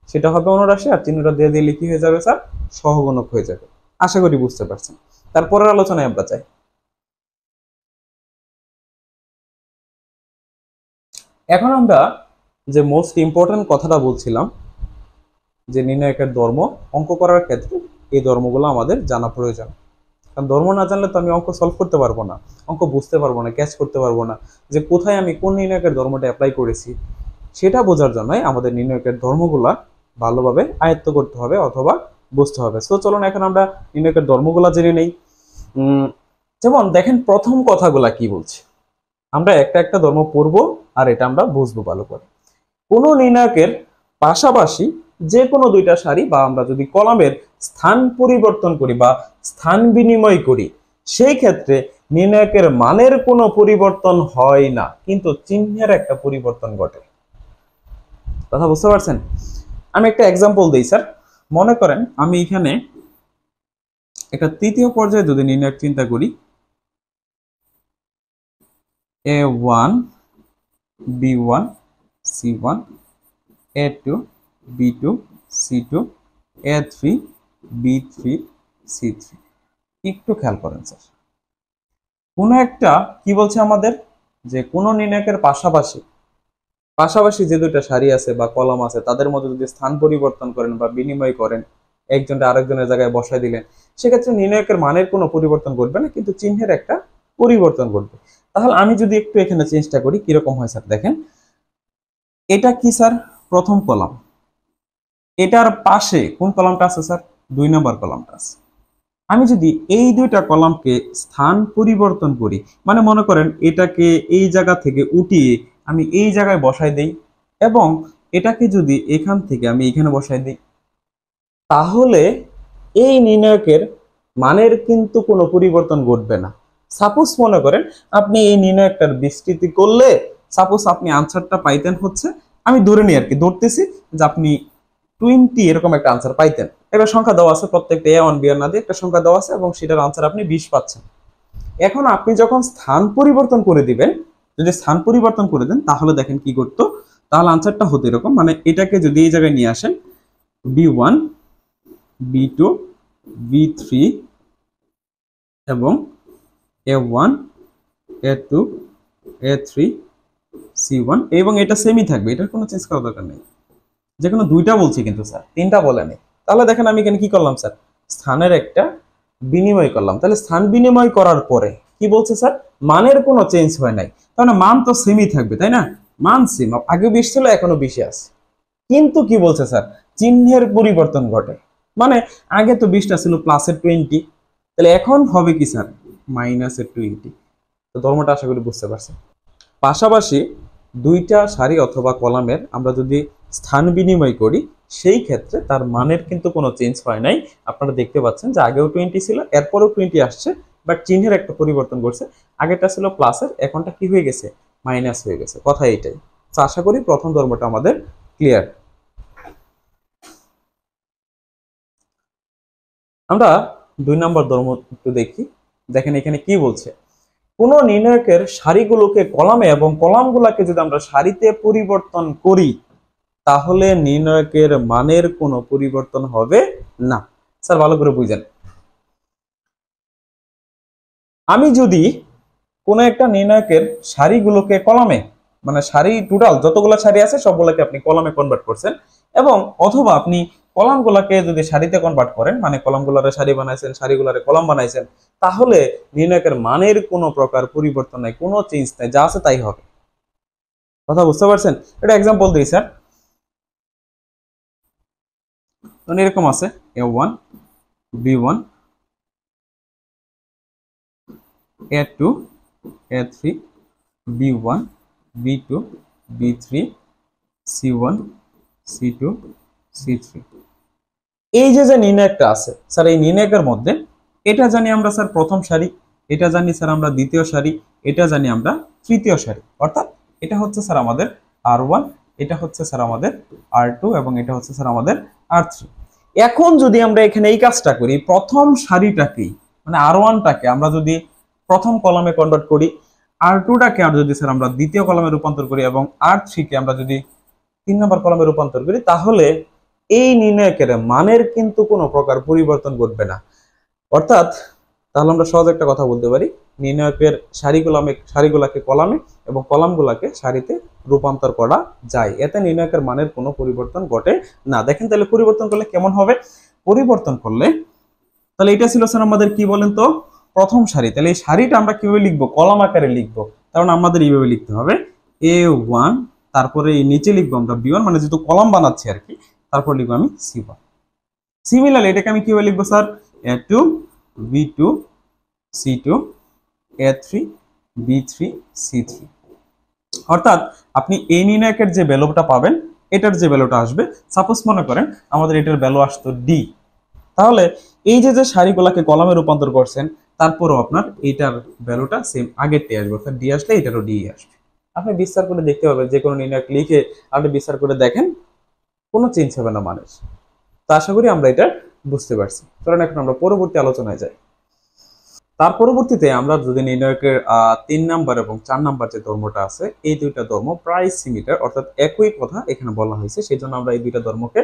সেটা হবে অনুরাশি, আর চিহ্নটা দিয়ে দিলে কি হয়ে যাবে স্যার? সহগুণক হয়ে যাবে। আশা করি বুঝতে পারছেন। তারপরের আলোচনায় আমরা চাই। এখন আমরা যে মোস্ট ইম্পর্টেন্ট কথাটা বলছিলাম, যে নির্ণায়কের ধর্ম অঙ্ক করার ক্ষেত্রে এই ধর্মগুলো আমাদের জানা প্রয়োজন। কারণ ধর্ম না জানলে তো আমি অঙ্ক সলভ করতে পারবো না, অঙ্ক বুঝতে পারবো না, ক্যাচ করতে পারবো না যে কোথায় আমি কোন নির্ণায়কের ধর্মটা অ্যাপ্লাই করেছি। সেটা বোঝার জন্যই আমাদের নির্ণায়কের ধর্মগুলা ভালোভাবে আয়ত্ত করতে হবে অথবা বুঝতে হবে। সো চলুন এখন আমরা নির্ণায়কের ধর্মগুলা জেনে নেই। যেমন দেখেন প্রথম কথাগুলা কি বলছে, আমরা একটা একটা ধর্ম পড়বো আর এটা আমরা বুঝবো ভালো করে। কোনো নির্ণায়কের পাশাপাশি যে কোনো দুইটা সারি বা আমরা যদি কলামের স্থান পরিবর্তন করি বা স্থান বিনিময় করি, সেই ক্ষেত্রে নির্ণায়কের মানের কোনো পরিবর্তন হয় না, কিন্তু চিহ্নের একটা পরিবর্তন ঘটে। কথা বুঝতে পারছেন? আমি একটা এক্সাম্পল দিই স্যার। মনে করেন আমি এখানে একটা তৃতীয় পর্যায়ে যদি নির্ণায়ক চিন্তা করি, A1 B1 C1 A2 B2 C2 A3 B3 C3। একটু খেয়াল করেন স্যার, কোন একটা কি বলছে আমাদের, যে কোন নির্ণায়কের পাশাপাশি পাশাপাশি যে দুইটা সারি আছে বা কলাম আছে তাদের মধ্যে যদি স্থান পরিবর্তন করেন বা বিনিময় করেন, একজনটা আরেকজনের জায়গায় বসায় দিলেন, সেক্ষেত্রে নির্ণায়কের মানের কোনো পরিবর্তন ঘটবে না, কিন্তু চিহ্নের একটা পরিবর্তন ঘটবে। তাহলে আমি যদি একটু এখানে চেঞ্জটা করি, কিরকম হয় স্যার দেখেন, এটা কি স্যার প্রথম কলাম, এটার পাশে কোন কলামটা আছে স্যার, 2 নম্বর কলামটা আছে। আমি যদি এই দুইটা কলামকে স্থান পরিবর্তন করি, মানে মনে করেন এটাকে এই জায়গা থেকে উঠিয়ে আমি এই জায়গায় বসাই দেই এবং এটাকে যদি এখান থেকে আমি এখানে বসাই দিই, তাহলে এই নির্ণায়কের মানের কিন্তু কোনো পরিবর্তন ঘটবে না। সাপোজ মনে করেন আপনি এই নির্ণায়কটার বিস্তৃতি করলে সাপোজ আপনি আনসারটা পাইতেন হচ্ছে, আমি ধরে নিই আর কি, ধরতেছি যে আপনি 20 এরকম একটা আনসার পাইতেন। এবার সংখ্যা দেওয়া আছে, প্রত্যেকটা A1 B1 না দিয়ে একটা সংখ্যা দেওয়া আছে এবং সেটার আনসার আপনি 20 পাচ্ছেন। এখন আপনি যখন স্থান পরিবর্তন করে দিবেন, যদি স্থান পরিবর্তন করে দেন তাহলে দেখেন কি করতো, তাহলে আনসারটা হতো এরকম, মানে এটাকে যদি এই জায়গায় নিয়ে আসেন B1 B2 B3 এবং A1 A2 A3 C1 এবং এটা সেমই থাকবে, এটার কোনো চেঞ্জ করার দরকার নেই। যে কোনো দুইটা বলছি কিন্তু স্যার, তিনটা বলেনি। তাহলে দেখেন আমি এখানে কি করলাম স্যার, স্থানের একটা বিনিময় করলাম। তাহলে স্থান বিনিময় করার পরে কি বলছে স্যার, মানের কোনো চেঞ্জ হয় নাই, তাহলে মান তো সেমই থাকবে তাই না, মান সেম, আগে 20 ছিল এখনো 20 আছে। কিন্তু কি বলছে স্যার, চিহ্নের পরিবর্তন ঘটে, মানে আগে তো 20টা ছিল প্লাসের 20, তাহলে এখন হবে কি স্যার মাইনাসের 20। তো ধর্মটা আশা করি বুঝতে পারছেন। পাশাপাশি দুইটা সারি অথবা কলামের আমরা যদি স্থান বিনিময় করি, সেই ক্ষেত্রে তার মানের কিন্তু কোনো চেঞ্জ হয় নাই। আপনারা দেখতে পাচ্ছেন যে আগেও 20 ছিল, এরপরেও 20 আসছে, বাট চিহ্নের একটা পরিবর্তন করছে। আগেরটা ছিল প্লাসের, এখনটা কি হয়ে গেছে, মাইনাস হয়ে গেছে। কথা এইটাই। তো আশা করি প্রথম ধর্মটা আমাদের ক্লিয়ার। আমরা 2 নম্বর ধর্ম একটু দেখি। দেখেন এখানে কি বলছে, কোন নির্ণায়কের সারিগুলোকে কলামে এবং কলামগুলোকে যদি আমরা সারিতে পরিবর্তন করি, তাহলে নির্ণায়কের মানের কোনো পরিবর্তন হবে না। স্যার ভালো করে বুঝেন, আমি যদি কোন একটা নির্ণায়কের সারিগুলোকে কলামে, মানে সারি টোটাল যতগুলো সারি আছে সবগুলোকে আপনি কলামে কনভার্ট করছেন, এবং অথবা আপনি কলামগুলোকে যদি সারিতে কনভার্ট করেন, মানে কলামগুলোরে সারি বানাইছেন, সারিগুলোরে কলাম বানাইছেন, তাহলে নির্ণায়কের মানের কোনো প্রকার পরিবর্তন নাই, কোনো চেঞ্জ নাই, যা আছে তাই হবে। কথা বুঝতে পারছেন? এটা এক্সাম্পল দিই স্যার। এরকম আছে A1 B1 A2 A3 B1 B2 B3 C1 C2 C3। এই যে যে নির্ণায়কটা আছে স্যার, এই নির্ণায়কের মধ্যে এটা জানি আমরা স্যার প্রথম সারি, এটা জানি স্যার আমরা দ্বিতীয় সারি, এটা জানি আমরা তৃতীয় সারি, অর্থাৎ এটা হচ্ছে স্যার আমাদের R1, এটা হচ্ছে স্যার আমাদের R2 এবং এটা হচ্ছে স্যার আমাদের R3। এখন যদি আমরা এখানে এই কাজটা করি, প্রথম সারিটাকে মানে R1টাকে আমরা যদি প্রথম কলামে কনভার্ট করি, R2টাকে আর যদি স্যার আমরা দ্বিতীয় কলামে রূপান্তর করি এবং R3কে আমরা যদি 3 নম্বর কলামে রূপান্তর করি, তাহলে এই নির্ণায়কের মানের কিন্তু কোনো প্রকার পরিবর্তন ঘটবে না। অর্থাৎ তাহলে আমরা সহজ একটা কথা বলতে পারি, নির্ণায়কের সারিগুলাকে কলামে এবং কলামগুলাকে সারিতে রূপান্তর করা যায়, এতে নির্ণায়কের মানের কোনো পরিবর্তন ঘটে না। দেখেন তাহলে পরিবর্তন করলে কেমন হবে, পরিবর্তন করলে তাহলে এটা ছিল স্যার আমাদের কি বলেন তো প্রথম সারি। তাহলে এই সারিটা আমরা কিভাবে লিখবো, কলাম আকারে লিখবো, কারণ আমাদের এইভাবে লিখতে হবে A1, তারপরে এই নিচে লিখবো আমরা B1, মানে যেহেতু কলাম বানাচ্ছি আর কি, তারপর লিখবো আমি C1। সিমিলারলি এটাকে আমি কিভাবে লিখবো sir, A2, B2, C2, A3, B3, C3। অর্থাৎ আপনি এই নির্ণায়কের যে ভ্যালুটা পাবেন, এটার যে ভ্যালুটা আসবে, সাপোজ মনে করেন আমাদের এটার ভ্যালু আসতো ডি, তাহলে এই যে যে সারিগুলোকে কলামে রূপান্তর করছেন, তারপরও আপনার এইটার ভ্যালুটা সেম আগেরটাই আসবে, অর্থাৎ ডি আসলে এটারও ডি আসবে। আপনি বিস্তার করে দেখতে পাবেন, যে কোনো নির্ণায়ক লিখে আপনি বিস্তার করে দেখেন, কোনো চেঞ্জ হবে না মানুষ। তো আশা করি আমরা এটা বুঝতে পারছি। চলেন এখন আমরা পরবর্তী আলোচনায় যাই। তার পরবর্তীতে আমরা যদি নির্ণায়কের 3 নাম্বার এবং 4 নাম্বার যে ধর্মটা আছে, এই দুইটা ধর্ম প্রায় সিমিলার, অর্থাৎ একই কথা এখানে বলা হয়েছে, সেই জন্য আমরা এই দুইটা ধর্মকে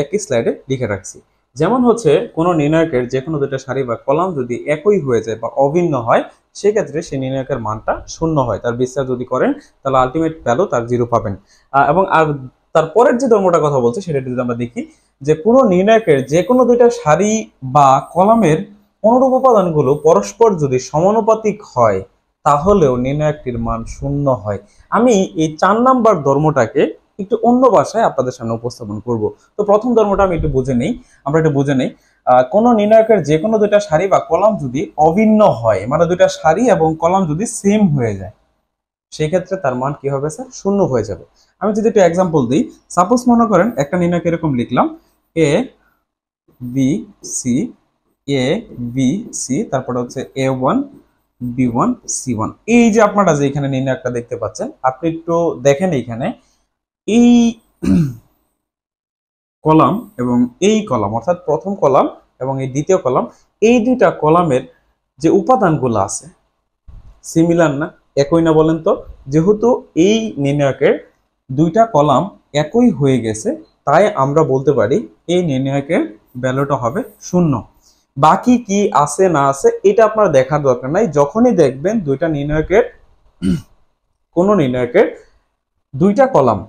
একই স্লাইডে লিখে রাখছি। যেমন হচ্ছে কোন নির্ণায়কের যে কোনো দুইটা সারি বা কলাম যদি একই হয়ে যায় বা অভিন্ন হয়, সেক্ষেত্রে সেই নির্ণায়কের মানটা শূন্য হয়। তার বিস্তার যদি করেন তাহলে আলটিমেট ভ্যালু তার 0 পাবেন। এবং আর তারপরের যে ধর্মটা কথা বলছে সেটা যদি আমরা দেখি, যে কোনো নির্ণায়কের যে কোনো দুইটা সারি বা কলামের অনুরূপ উপাদানগুলো পরস্পর যদি সমানুপাতিক হয়, তাহলেও নির্ণায়কটির মান শূন্য হয়। আমি এই 4 নাম্বার ধর্মটাকে একটু অন্য ভাষায় আপনাদের সামনে উপস্থাপন করব। তো প্রথম ধর্মটা আমি একটু বুঝে নেই, আমরা একটু বুঝে নেই। কোন নির্ণায়কের যে কোনো দুইটা সারি বা কলাম যদি অভিন্ন হয়, মানে দুইটা সারি এবং কলাম যদি সেম হয়ে যায়, সেই ক্ষেত্রে তার মান কি হবে স্যার, শূন্য হয়ে যাবে। আমি যদি একটু এক্সাম্পল দিই, সাপোজ মনে করেন একটা নির্ণায়ক এরকম লিখলাম A B C, A B C, তারপরে হচ্ছে A1, B1, C1। এই যে আপনারা যে এখানে নির্ণায়কটা দেখতে পাচ্ছেন, আপনি একটু দেখেন এইখানে এই কলাম এবং এই কলাম, অর্থাৎ প্রথম কলাম এবং এই দ্বিতীয় কলাম, এই দুইটা কলামের যে উপাদানগুলো আছে সিমিলার না, একই না বলেন তো? যেহেতু এই নির্ণায়কের দুইটা কলাম একই হয়ে গেছে, তাই আমরা বলতে পারি এই নির্ণায়কের ভ্যালুটা হবে শূন্য। বাকি কি আছে না আছে এটা আপনার দেখার দরকার নাই। যখনই দেখবেন দুইটা নির্ণায়কের, কোন নির্ণায়কের দুইটা কলাম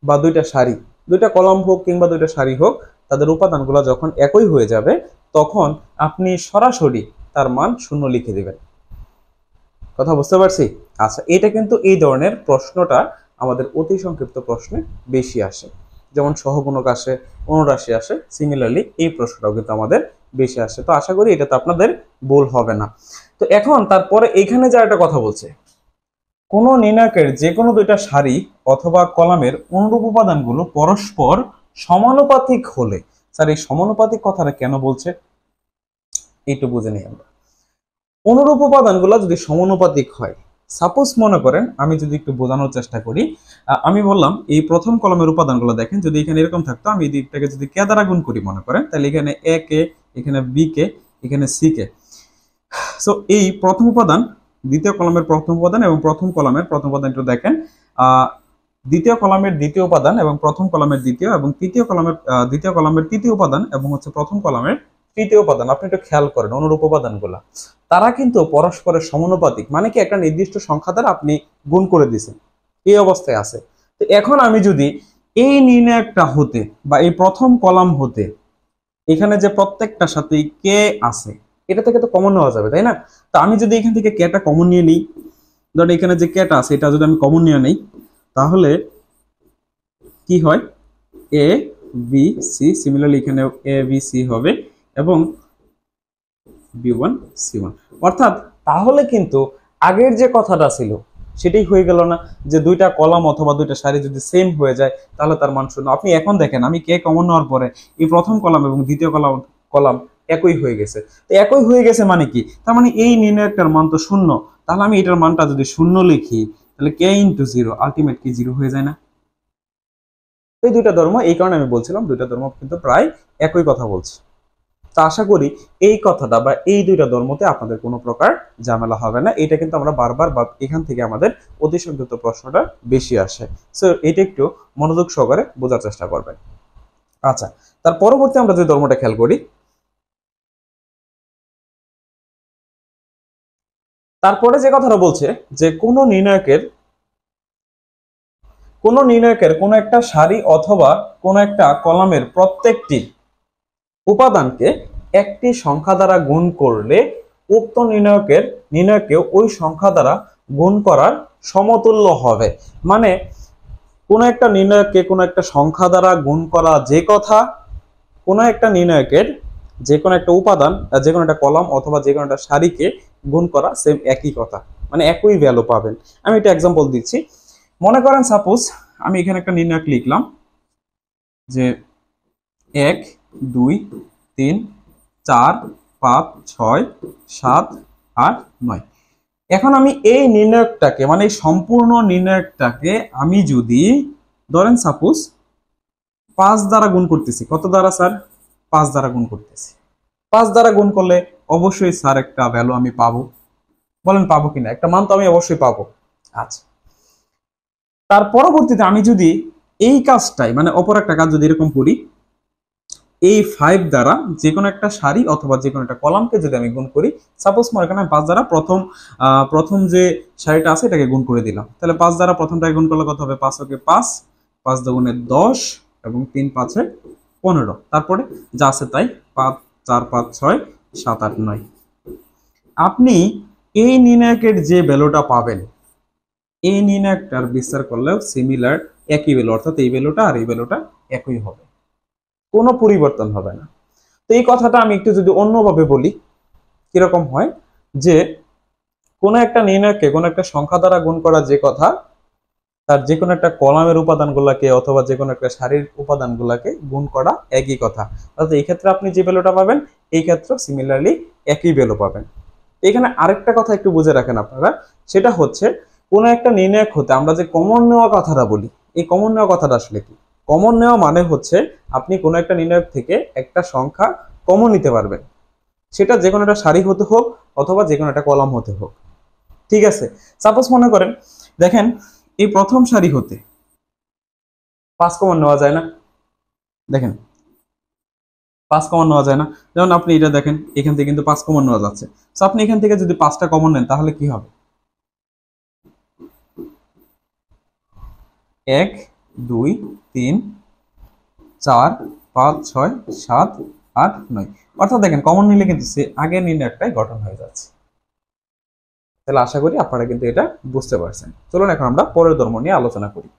বা দুইটা সারি, দুইটা কলাম হোক কিংবা দুইটা সারি হোক, তাদের উপাদানগুলো যখন একই হয়ে যাবে, তখন আপনি সরাসরি তার মান শূন্য লিখে দিবেন। কথা বুঝতে পারছি? আচ্ছা, এটা কিন্তু এই ধরনের প্রশ্নটা আমাদের অতি সংক্ষিপ্ত প্রশ্নে বেশি আসে, যেমন সহগুণক আসে, অনুরাশি আসে, সিমিলারলি এই প্রশ্নটাও কিন্তু আমাদের বেশি আসে। তো আশা করি এটাতে আপনাদের ভুল হবে না। তো এখন তারপরে এখানে যা একটা কথা বলছে, কোন নির্ণায়কের যে কোনো দুইটা সারি অথবা কলামের অনুরূপ উপাদানগুলো পরস্পর সমানুপাতিক হলে, স্যার এই সমানুপাতিক কথাটা কেন বলছে একটু বুঝে নিই আমরা। অনুরূপ উপাদানগুলো যদি সমানুপাতিক হয়, সাপোজ মনে করেন আমি যদি একটু বোঝানোর চেষ্টা করি, আমি বললাম এই প্রথম কলামের উপাদানগুলো দেখেন, যদি এখানে এরকম থাকতো, আমি এই দিকটাকে যদি কে দ্বারা গুণ করি মনে করেন, তাহলে এখানে এ কে, এখানে বি কে, এখানে সি কে। সো এই প্রথম উপাদান, দ্বিতীয় কলামের প্রথম উপাদান এবং প্রথম কলামের প্রথম উপাদান একটু দেখেন, দ্বিতীয় কলামের দ্বিতীয় উপাদান এবং প্রথম কলামের দ্বিতীয়, এবং তৃতীয় কলামের দ্বিতীয় কলামের তৃতীয় উপাদান এবং হচ্ছে প্রথম কলামের তৃতীয় উপাদান, আপনি একটু খেয়াল করেন অনুরূপ উপাদানগুলা, তারা কিন্তু পরস্পরের সমানুপাতিক, মানে কি একটা নির্দিষ্ট সংখ্যা দ্বারা আপনি গুণ করে দিয়েছেন, এই অবস্থায় আছে। তো এখন আমি যদি এই নির্ণায়কটা হতে বা এই প্রথম কলাম হতে এখানে যে প্রত্যেকটার সাথে কে আছে, এটা থেকে তো কমন নেওয়া যাবে, তাই না? তো আমি যদি এখান থেকে কেটা কমন নিয়ে নিই, ধরেন এখানে যে কেটা আছে এটা যদি আমি কমন নিয়ে নিই, তাহলে কি হয়, এ বি সি, সিমিলারলি এখানে এ বি সি হবে এবং B1 C1। অর্থাৎ তাহলে কিন্তু আগের যে কথাটা ছিল সেটাই হয়ে গেল না, যে দুইটা কলাম অথবা দুইটা সারি যদি সেম হয়ে যায় তাহলে তার মান শূন্য। আপনি এখন দেখেন আমি কে কমন নেওয়ার পরে এই প্রথম কলাম এবং দ্বিতীয় কলাম কলাম একই হয়ে গেছে। তো একই হয়ে গেছে মানে কি, তার মানে এই নির্ণায়কটার মান তো শূন্য। তাহলে আমি এটার মানটা যদি শূন্য লিখি, তাহলে কে ইন্টু জিরো, আলটিমেট কি জিরো হয়ে যায় না? এই দুইটা ধর্ম, এই কারণে আমি বলছিলাম দুইটা ধর্ম কিন্তু প্রায় একই কথা বলছে। তা আশা করি এই কথাটা বা এই দুইটা ধর্মতে আপনাদের কোনো প্রকার ঝামেলা হবে না। এটা কিন্তু আমরা বারবার বা এখান থেকে আমাদের অতি সংক্ষিপ্ত প্রশ্নটা বেশি আসে। সো এটা একটু মনোযোগ সহকারে বোঝার চেষ্টা করবেন। আচ্ছা, তার পরবর্তী আমরা যে ধর্মটা খেয়াল করি, তারপরে যে কথাটা বলছে যে কোন নির্ণায়কের কোন একটা সারি অথবা কোন একটা কলামের প্রত্যেকটি উপাদানকে একটি সংখ্যা দ্বারা গুণ করলে উক্ত নির্ণয়কে ওই সংখ্যা দ্বারা গুণ করার সমতুল্য হবে। মানে কোন একটা নির্ণয়কে কোন একটা সংখ্যা দ্বারা গুণ করা যে কথা, কোন একটা নির্ণয়কের যে কোনো একটা উপাদান, যে কোনো একটা কলাম অথবা যে কোনো একটা সারিকে গুণ করা সেম একই কথা, মানে একই ভ্যালু পাবেন। আমি একটা এক্সাম্পল দিচ্ছি। মনে করেন সাপোজ আমি এখানে একটা নির্ণয়ক লিখলাম যে 1 2 3 4 5 6 7 8 9। এখন আমি এই নির্ণয়কটাকে মানে এই সম্পূর্ণ নির্ণয়কটাকে আমি যদি ধরেন সাপোজ 5 দ্বারা গুণ করতেছি। কত দ্বারা স্যার? 5 দ্বারা গুণ করতেছি। 5 দ্বারা গুণ করলে অবশ্যই স্যার একটা ভ্যালু আমি পাবো। বলেন পাবো কিনা? একটা মান তো আমি অবশ্যই পাবো। আচ্ছা, তার পরবর্তীতে আমি যদি এই কাজটাই মানে অপর একটা কাজ যদি এরকম করি, এই 5 দ্বারা যে কোনো একটা সারি অথবা যে কোনো একটা কলামকে যদি আমি গুণ করি, সাপোজ মনে করেন 5 দ্বারা প্রথম যে সারিটা আছে এটাকে গুণ করে দিলাম, তাহলে 5 দ্বারা প্রথমটাকে গুণ করলে কত হবে? 5 ওকে 5, 5 দুগুণে 10 এবং 3 5 15। তারপরে যা আছে তাই 5 4 5 6 7 8 9। আপনি এই নির্ণায়কের যে ভ্যালুটা পাবেন, এই নির্ণায়কটার বিস্তার করলেও সিমিলার একই ভ্যালু, অর্থাৎ এই ভ্যালুটা আর এই ভ্যালুটা একই হবে, কোনো পরিবর্তন হবে না। তো এই কথাটা আমি একটু যদি অন্যভাবে বলি, কিরকম হয় যে কোনো একটা নির্ণয়কে কোনো একটা সংখ্যা দ্বারা গুণ করা যে কথা, তার যে কোনো একটা কলামের উপাদানগুলোকে অথবা যে কোনো একটা সারির উপাদানগুলোকে গুণ করা একই কথা। অর্থাৎ এই ক্ষেত্রে আপনি যে ভ্যালুটা পাবেন এই ক্ষেত্রে সিমিলারলি একই ভ্যালু পাবেন। এখানে আরেকটা কথা একটু বুঝে রাখেন আপনারা, সেটা হচ্ছে কোনো একটা নির্ণায়ক হতে আমরা যে কমন নেওয়া কথাটা বলি, এই কমন নেওয়া কথাটা আসলে কি? কমন নেওয়া মানে হচ্ছে আপনি কোনো একটা নির্ণায়ক থেকে একটা সংখ্যা কমন নিতে পারবেন, সেটা যে কোনো একটা সারি হতে হোক অথবা যে কোনো একটা কলাম হতে হোক। ঠিক আছে, সাপোজ মনে করেন দেখেন এই প্রথম সারি হতে 5 কমন নেওয়া যায় না? দেখেন 5 কমন নেওয়া যায় না? যেমন আপনি এটা দেখেন, এখান থেকে কিন্তু 5 কমন নেওয়া যাচ্ছে। তো আপনি এখান থেকে যদি 5টা কমন নেন তাহলে কি হবে? 1 2 3 4 5 6 7 8 9। অর্থাৎ দেখেন কমন নিলে কিন্তু আগের নির্ণয়টাই গঠন হয়ে যাচ্ছে। তাহলে আশা করি আপনারা কিন্তু এটা বুঝতে পারছেন। চলুন এখন আমরা পরের ধর্ম নিয়ে আলোচনা করি।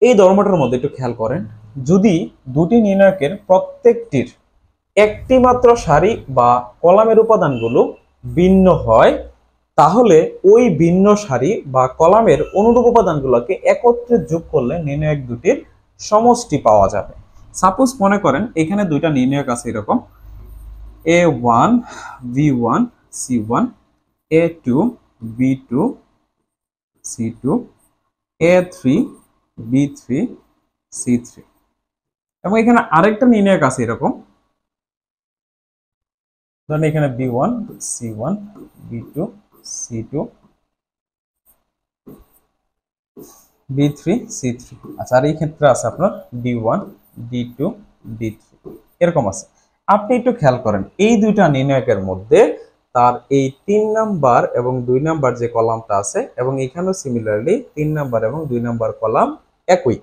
এই ধর্মটার মধ্যে একটু খেয়াল করেন, যদি দুটি নির্ণয়কের প্রত্যেকটির একটি মাত্র সারি বা কলামের উপাদানগুলো ভিন্ন হয়, তাহলে ওই ভিন্ন সারি বা কলামের অনুরূপ উপাদানগুলোকে একত্রে যোগ করলে নির্ণয়ক দুটির সমষ্টি পাওয়া যাবে। সাপোজ মনে করেন এখানে দুইটা নির্ণয়ক আছে এরকম a1 v1 c1, a2 b2 c2, a3 b3 c3, এবং এখানে আরেকটা নির্ণয়ক আছে এরকম, ধরেন এখানে b1 c1 b2 c2 b3 c3। আচ্ছা, আর এই ক্ষেত্রে আছে আপনার d1 d2 d3 এরকম আছে। আপনি একটু খেয়াল করেন এই দুইটা নির্ণয়কের মধ্যে তার এই 3 নাম্বার এবং 2 নাম্বার যে কলামটা আছে, এবং এখানেও সিমিলারলি 3 নাম্বার এবং 2 নাম্বার কলাম একই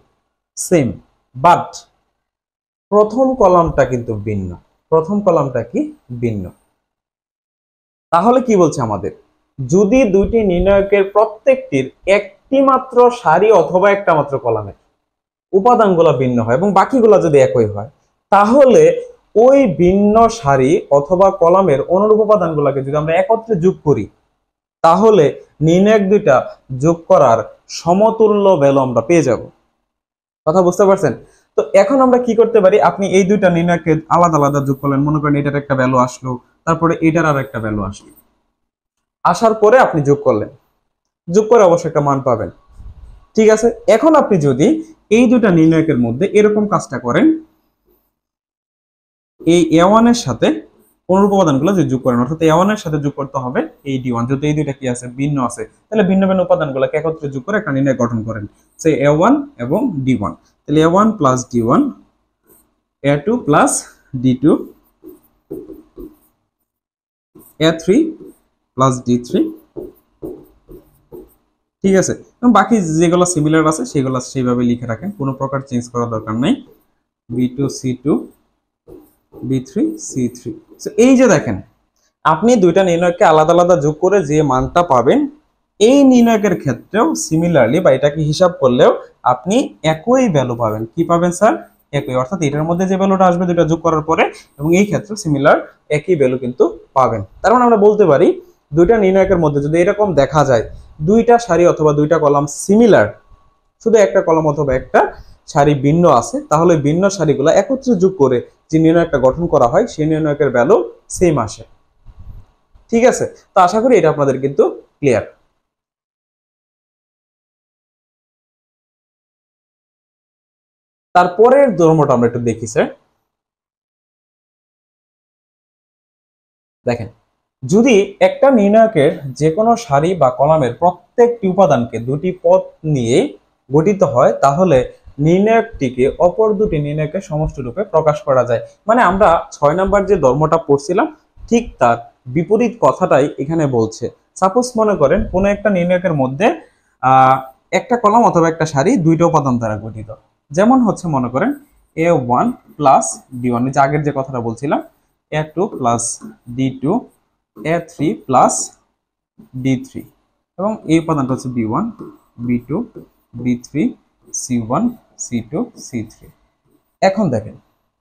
সেম, বাট প্রথম কলামটা কিন্তু ভিন্ন। প্রথম কলামটা কি? ভিন্ন। তাহলে কি বলছে আমাদের, যদি দুইটি নির্ণয়কের প্রত্যেকটির একটি মাত্র সারি অথবা একটা মাত্র কলামের উপাদানগুলো ভিন্ন হয় এবং বাকিগুলো যদি একই হয়, তাহলে ওই ভিন্ন সারি অথবা কলামের অনুরূপ উপাদানগুলোকে যদি আমরা একত্রে যোগ করি, তাহলে নির্ণয়ক দুইটা যোগ করার সমতুল্য ভ্যালু আমরা পেয়ে যাব। কথা বুঝতে পারছেন? তো এখন আমরা কি করতে পারি, আপনি এই দুইটা নির্ণয়কে আলাদা আলাদা যোগ করলেন, মনে করেন এটার একটা ভ্যালু আসলো, তারপরে এটার আর একটা ভ্যালু আসলো, আসার পরে আপনি যোগ করলেন, যোগ করে অবশ্যই একটা মান পাবেন। ঠিক আছে, এখন আপনি যদি এই দুইটা নির্ণয়কের মধ্যে এরকম কাজটা করেন, এই a1 এর সাথে অনুরূপ উপাদানগুলো যদি যোগ করেন, অর্থাৎ a1 এর সাথে যোগ করতে হবে এই d1, যেহেতু এই দুইটা কি আছে? ভিন্ন আছে, তাহলে ভিন্ন ভিন্ন উপাদানগুলোকে একত্রে যোগ করে একটা নির্ণয় গঠন করেন, সেই a1 এবং d1। তাহলে a1 plus d1, a2 plus d2, a3 plus d3, ঠিক আছে, এবং বাকি যেগুলো সিমিলার আছে সেগুলো সেইভাবে লিখে রাখেন, কোনো প্রকার চেঞ্জ করার দরকার নাই। B2C2 B3C3। এই যে দেখেন, আপনি দুইটা নির্ণয়কে আলাদা আলাদা যোগ করে যে মানটা পাবেন, এই নির্ণয়কের ক্ষেত্রেও সিমিলারলি বা এটাকে হিসাব করলেও আপনি একই ভ্যালু পাবেন। কি পাবেন স্যার? একই, অর্থাৎ এটার মধ্যে যে ভ্যালুটা আসবে দুইটা যোগ করার পরে, এবং এই ক্ষেত্রে সিমিলার একই ভ্যালু কিন্তু পাবেন। তার মানে আমরা বলতে পারি দুইটা নির্ণয়কের মধ্যে যদি এরকম দেখা যায় দুইটা সারি অথবা দুইটা কলাম সিমিলার, শুধু একটা কলাম অথবা একটা সারি ভিন্ন আছে, তাহলে ভিন্ন সারিগুলো একত্রে যোগ করে যে নির্ণয়কটা গঠন করা হয় সেই নির্ণয়কের ভ্যালু সেম আসে। ঠিক আছে, তো আশা করি এটা আপনাদের কিন্তু ক্লিয়ার। তারপরের ধর্মটা আমরা একটু দেখি স্যার। দেখেন, যদি একটা নির্ণয়কের যে কোনো সারি বা কলামের প্রত্যেকটি উপাদানকে দুটি পদ নিয়ে গঠিত হয়, তাহলে নির্ণায়কটিকে অপর দুটি নির্ণায়কের সমষ্টি রূপে প্রকাশ করা যায়। মানে আমরা 6 নাম্বার যে ধর্মটা পড়ছিলাম ঠিক তার বিপরীত কথাটাই এখানে বলছে। সাপোজ মনে করেন কোনো একটা নির্ণায়কের মধ্যে একটা কলাম অথবা একটা সারি দুইটা উপাদান দ্বারা গঠিত। যেমন হচ্ছে মনে করেন A1 প্লাস D1, যে আগের যে কথাটা বলছিলাম, A2 plus D2, A3 plus D3, এবং এই উপাদানটা হচ্ছে B1 B2 B3 C1 C2 C3। এখন দেখেন,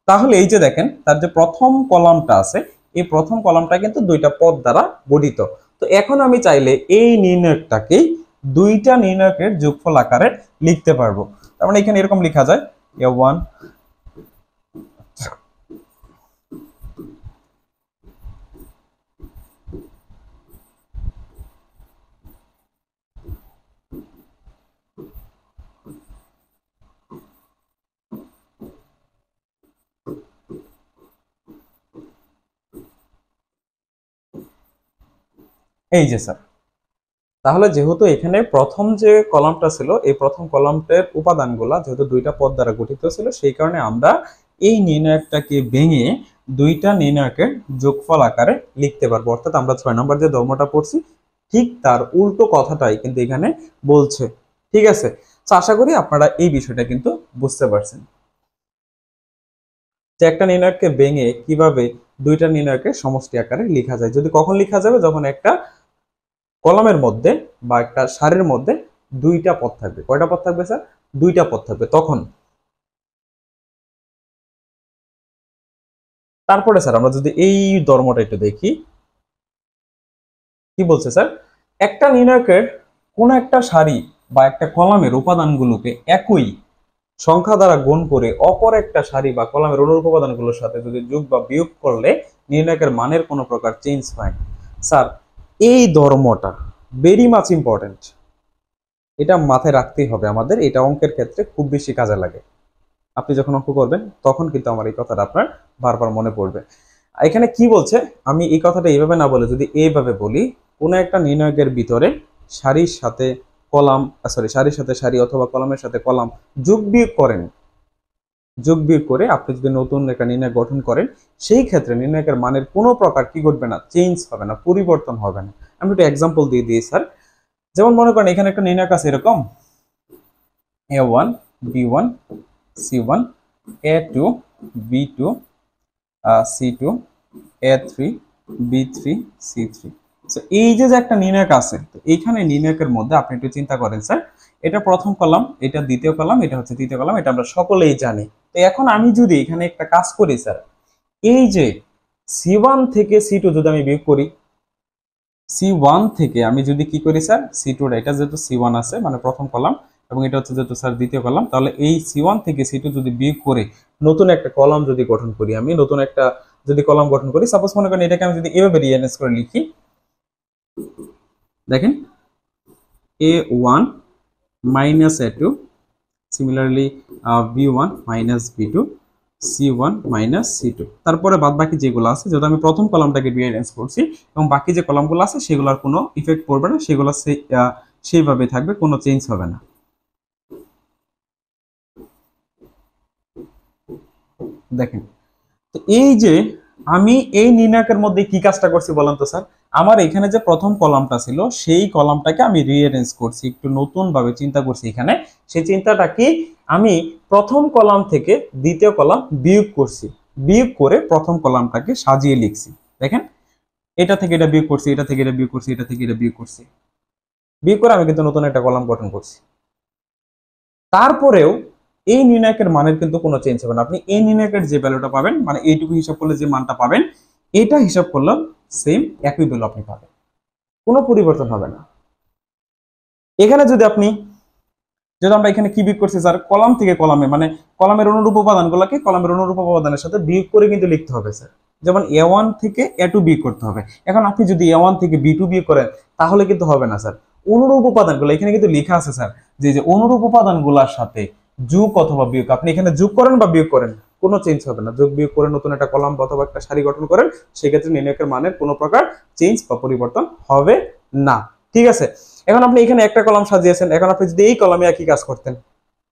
তাহলে এই যে দেখেন তার যে প্রথম কলামটা আছে, এই প্রথম কলামটা কিন্তু দুইটা পদ দ্বারা গঠিত। তো এখন আমি চাইলে এই নির্ণয়কটাকেই দুইটা নির্ণয়কের যোগফল আকারে লিখতে পারবো। তার মানে এখানে এরকম লেখা যায় A1 এই যে স্যার, তাহলে যেহেতু এখানে প্রথম যে কলামটা ছিল এই প্রথম কলামটার উপাদানগুলা যেহেতু দুইটা পদ দ্বারা গঠিত ছিল, সেই কারণে আমরা এই নির্ণায়কটাকে ভেঙে দুইটা নির্ণায়কের যোগফল আকারে লিখতে পারবো। অর্থাৎ আমরা 6 নম্বর যে ধর্মটা পড়ছি ঠিক তার উল্টো কথাটাই কিন্তু এখানে বলছে। ঠিক আছে, তো আশা করি আপনারা এই বিষয়টা কিন্তু বুঝতে পারছেন যে একটা নির্ণায়ককে ভেঙে কিভাবে দুইটা নির্ণায়কের সমষ্টি আকারে লেখা যায়। যদি কখন লেখা যাবে? যখন একটা কলামের মধ্যে বা একটা সারির মধ্যে দুইটা পদ থাকবে। কয়টা পদ থাকবে স্যার? দুইটা পদ থাকবে তখন। তারপরে স্যার আমরা যদি এই ধর্মটা একটু দেখি, কি বলছে স্যার? একটা নির্ণায়কের কোন একটা সারি বা একটা কলামের উপাদানগুলোকে একই সংখ্যা দ্বারা গুণ করে অপর একটা সারি বা কলামের অনুরূপ উপাদানগুলোর সাথে যদি যোগ বা বিয়োগ করলে নির্ণায়কের মানের কোনো প্রকার চেঞ্জ হয় না। স্যার, এই ধর্মটা ভেরি মাচ ইম্পর্টেন্ট, এটা মাথায় রাখতেই হবে আমাদের। এটা অঙ্কের ক্ষেত্রে খুব বেশি কাজে লাগে। আপনি যখন অঙ্ক করবেন তখন কিন্তু আমার এই কথাটা আপনার বারবার মনে পড়বে। এখানে কি বলছে, আমি এই কথাটা এইভাবে না বলে যদি এইভাবে বলি, কোনো একটা নির্ণায়কের ভিতরে সারির সাথে কলাম, সারির সাথে সারি অথবা কলামের সাথে কলাম যোগ বিয়োগ করেন, যোগ বিয়োগ করে আপনি যদি নতুন একটা নির্ণয় গঠন করেন, সেই ক্ষেত্রে নির্ণায়কের মানের কোনো প্রকার কি ঘটবে না? চেঞ্জ হবে না, পরিবর্তন হবে না। আমি একটা এক্সাম্পল দিয়ে দিই স্যার। যেমন মনে করেন এখানে একটা নির্ণায়ক আছে এরকম A1 B1 C1 A2 B2 C2 A3 B3 C3। এই যে একটা নির্ণায়ক আছে, তো এইখানে নির্ণায়কের মধ্যে আপনি একটু চিন্তা করেন স্যার, এটা প্রথম কলাম, এটা দ্বিতীয় কলাম, এটা হচ্ছে তৃতীয় কলাম, এটা আমরা সকলেই জানি। তো এখন আমি যদি এখানে একটা কাজ করি স্যার, এই যে C1 থেকে C2 যদি আমি বিয়োগ করি, C1 থেকে আমি যদি কি করি স্যার, C2, এটা যেহেতু C1 আছে মানে প্রথম কলাম, এবং এটা হচ্ছে যেহেতু স্যার দ্বিতীয় কলাম, তাহলে এই C1 থেকে C2 যদি বিয়োগ করে নতুন একটা কলাম যদি গঠন করি, আমি নতুন একটা যদি কলাম গঠন করি, সাপোজ মনে করেন এটাকে আমি যদি এভাবে রিঅ্যারেঞ্জ করে লিখি, দেখেন A1 minus A2, similarly B1 minus B2, C1 minus C2। তারপরে বাদ বাকি যেগুলো আছে, যেহেতু আমি প্রথম কলামটাকে রিঅ্যারেঞ্জ করছি এবং বাকি যে কলামগুলো আছে সেগুলোর কোনো ইফেক্ট পড়বে না, সেগুলো সেইভাবে থাকবে, কোনো চেঞ্জ হবে না। দেখেন, তো এই যে আমি এই নির্ণায়কের মধ্যে কি কাজটা করছি বলেন তো স্যার? আমার এখানে যে প্রথম কলামটা ছিল সেই কলামটাকে আমি রিঅ্যারেঞ্জ করছি, একটু নতুন ভাবে চিন্তা করছি এখানে। সেই চিন্তাটা কি, আমি প্রথম কলাম থেকে দ্বিতীয় কলাম বিয়োগ করছি, বিয়োগ করে প্রথম কলামটাকে সাজিয়ে লিখছি। দেখেন, এটা থেকে এটা বিয়োগ করছি, এটা থেকে এটা বিয়োগ করছি, এটা থেকে এটা বিয়োগ করছি, বিয়োগ করে আমি কিন্তু নতুন একটা কলাম গঠন করছি। তারপরেও এই নির্ণায়কের মানের কিন্তু কোনো চেঞ্জ হবে না। আপনি এই নির্ণায়কের যে ভ্যালুটা পাবেন, মানে এইটুকু হিসাব করলে যে মানটা পাবেন, এটা হিসাব করলেও সেম একই ভ্যালু আপনি পাবেন, কোনো পরিবর্তন হবে না। এখানে যদি আমরা এখানে কি বিয়োগ করছি স্যার, কলাম থেকে কলামে, মানে কলামের অনুরূপ উপাদানগুলোকে কলামের অনুরূপ উপাদানের সাথে বিয়োগ করে কিন্তু লিখতে হবে স্যার। যেমন A1 থেকে A2 বিয়োগ করতে হবে। এখন আপনি যদি A1 থেকে B2 বিয়োগ করেন তাহলে কিন্তু হবে না স্যার। অনুরূপ উপাদানগুলো এখানে কিন্তু লেখা আছে স্যার, যে অনুরূপ উপাদানগুলোর সাথে যোগ অথবা বিয়োগ, আপনি এখানে যোগ করেন বা বিয়োগ করেন কোনো চেঞ্জ হবে না। যোগ বিয়োগ করে নতুন একটা কলাম অথবা একটা সারি গঠন করেন, সেক্ষেত্রে নির্ণায়কের মানের কোনো প্রকার চেঞ্জ বা পরিবর্তন হবে না। ঠিক আছে, এখন আপনি এখানে একটা কলাম সাজিয়েছেন, এখন আপনি যদি এই কলামে একই কাজ করতেন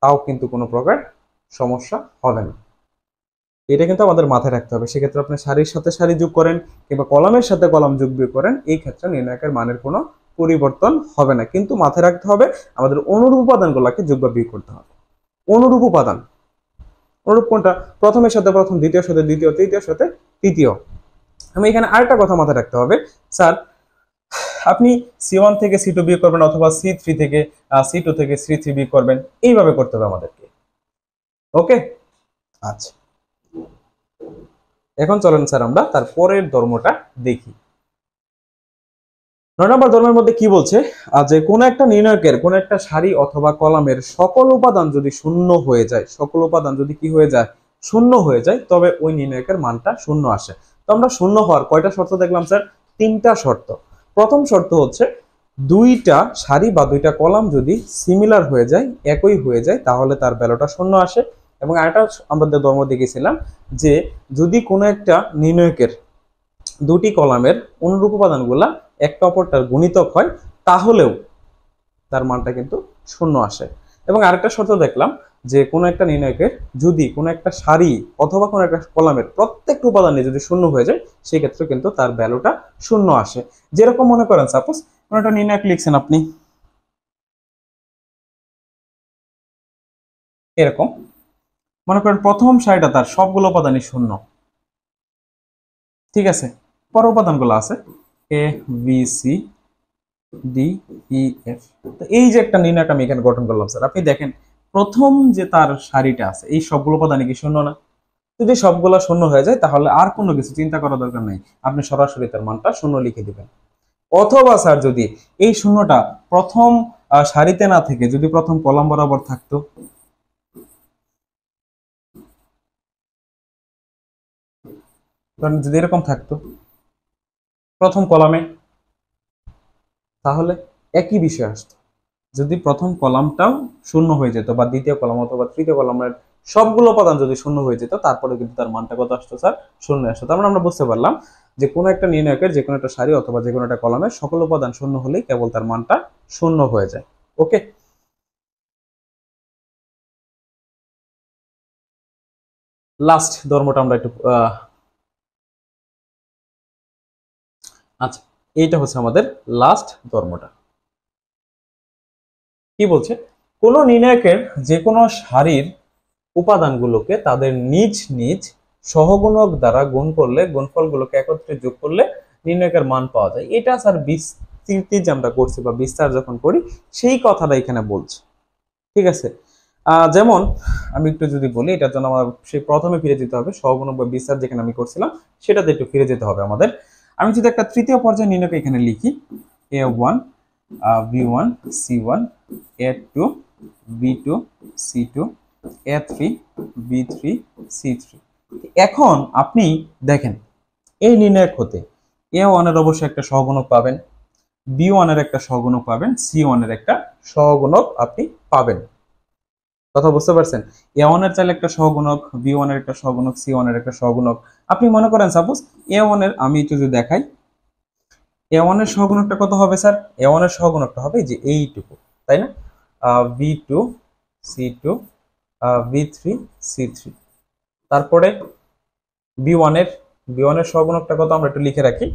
তাও কিন্তু কোনো প্রকার সমস্যা হবে না। এটা কিন্তু আমাদের মাথায় রাখতে হবে। সেক্ষেত্রে আপনি সারির সাথে সারি যোগ করেন কিংবা কলামের সাথে কলাম যোগ বিয়োগ করেন, এই ক্ষেত্রে নির্ণায়কের মানের কোনো পরিবর্তন হবে না। কিন্তু মাথায় রাখতে হবে আমাদের অনুরূপ উপাদানগুলোকে যোগ বা বিয়োগ করতে হবে। অনুরূপ উপাদান, অনুরূপ কোনটা? প্রথমের সাথে প্রথম, দ্বিতীয় সাথে দ্বিতীয়, তৃতীয় সাথে তৃতীয়। আমি এখানে আরেকটা কথা মাথায় রাখতে হবে স্যার, আপনি C1 থেকে C2 বিয়োগ করবেন অথবা C3 থেকে C2 থেকে C3 বিয়োগ করবেন, এইভাবে করতে হবে আমাদেরকে। ওকে, আচ্ছা, এখন চলেন স্যার আমরা তার পরের ধর্মটা দেখি। 9 নম্বর ধর্মের মধ্যে কি বলছে, যে কোন একটা নির্ণায়কের কোন একটা সারি অথবা কলামের সকল উপাদান যদি শূন্য হয়ে যায়, সকল উপাদান যদি কি হয়ে যায়, শূন্য হয়ে যায়, তবে ওই নির্ণায়কের মানটা শূন্য আসে। তো আমরা শূন্য হওয়ার কয়টা শর্ত দেখলাম স্যার? 3টা শর্ত। প্রথম শর্ত হচ্ছে দুইটা সারি বা দুইটা কলাম যদি সিমিলার হয়ে যায়, একই হয়ে যায়, তাহলে তার ভ্যালুটা শূন্য আসে। এবং আরেকটা আমাদের ধর্ম দেখেছিলাম যে যদি কোনো একটা নির্ণায়কের দুটি কলামের অনুরূপ উপাদানগুলা একটা অপরটার গুণিতক হয় তাহলেও তার মানটা কিন্তু শূন্য আসে। এবং আরেকটা শর্ত দেখলাম যে কোনো একটা নির্ণায়কের যদি কোনো একটা সারি অথবা কোনো একটা কলামের প্রত্যেকটা উপাদানে যদি শূন্য হয়ে যায়, সেই ক্ষেত্রে কিন্তু তার ভ্যালুটা শূন্য আসে। যেরকম মনে করেন সাপোজ কোনো একটা নির্ণায়ক লিখছেন আপনি এরকম, মনে করেন প্রথম সারিটা তার সবগুলো উপাদানই শূন্য, ঠিক আছে, পর উপাদানগুলো আছে A B C D E F। তো এই যে একটা নির্ণায়ক আমি এখানে গঠন করলাম স্যার, আপনি দেখেন প্রথম যে তার সারিটা আছে এই সবগুলো উপাদানই কি শূন্য না? যদি সবগুলো শূন্য হয়ে যায় তাহলে আর কোনো কিছু চিন্তা করার দরকার নেই, আপনি সরাসরি তার মানটা শূন্য লিখে দিবেন। অথবা স্যার যদি এই শূন্যটা প্রথম সারিতে না থেকে যদি প্রথম কলাম বরাবর থাকতো, যদি এরকম থাকতো প্রথম কলামে, তাহলে একই বিষয় আসতো। যদি প্রথম কলামটাও শূন্য হয়ে যেত বা দ্বিতীয় কলাম অথবা তৃতীয় কলামের সবগুলো উপাদান যদি শূন্য হয়ে যেত, তারপরে কিন্তু তার মানটা কত আসতো স্যার? শূন্য আসতো। তার মানে আমরা বুঝতে পারলাম যে কোনো একটা নির্ণায়কের যে কোনো একটা সারি অথবা যে কোনো একটা কলামের সকল উপাদান শূন্য হলেই কেবল তার মানটা শূন্য হয়ে যায়। ওকে, লাস্ট ধর্মটা আমরা একটু আচ্ছা, এইটা হচ্ছে আমাদের লাস্ট ধর্মটা। কি বলছে, কোন নির্ণায়কের যে কোনো সারির উপাদানগুলোকে তাদের নিজ নিজ সহগুণক দ্বারা গুণ করলে, গুণফলগুলোকে একত্রে যোগ করলে নির্ণায়কের মান পাওয়া যায়। এটা স্যার বিস্তৃতি যে আমরা করছি বা বিস্তার যখন করি সেই কথাটা এখানে বলছে। ঠিক আছে, যেমন আমি একটু যদি বলি, এটার জন্য আমার সেই প্রথমে ফিরে যেতে হবে, সহগুণক বা বিস্তার যেখানে আমি করছিলাম সেটাতে একটু ফিরে যেতে হবে আমাদের। আমি যদি একটা তৃতীয় পর্যায়ে নির্ণায়ক এখানে লিখি A1 B1 C1 A2 B2 C2 A3 B3 C3। এখন আপনি দেখেন এই নির্ণায়ক হতে A1 এর অবশ্যই একটা সহগুণক পাবেন, B1 এর একটা সহগুণক পাবেন, C1 এর একটা সহগুণক আপনি পাবেন। কথা বুঝতে পারছেন? A1 এর চাইলে একটা সহগুণক, B1 এর একটা সহগুণক, C1 এর একটা সহগুণক। আপনি মনে করেন সাপোজ A1 এর, আমি একটু যদি দেখাই A1 এর সহগুণকটা কত হবে স্যার? A1 এর সহগুণকটা হবে যে এইটুকু, তাই না? B2 C2 B3 C3। তারপরে B1 এর বি1 এর সহগুণকটা কত আমরা একটু লিখে রাখি।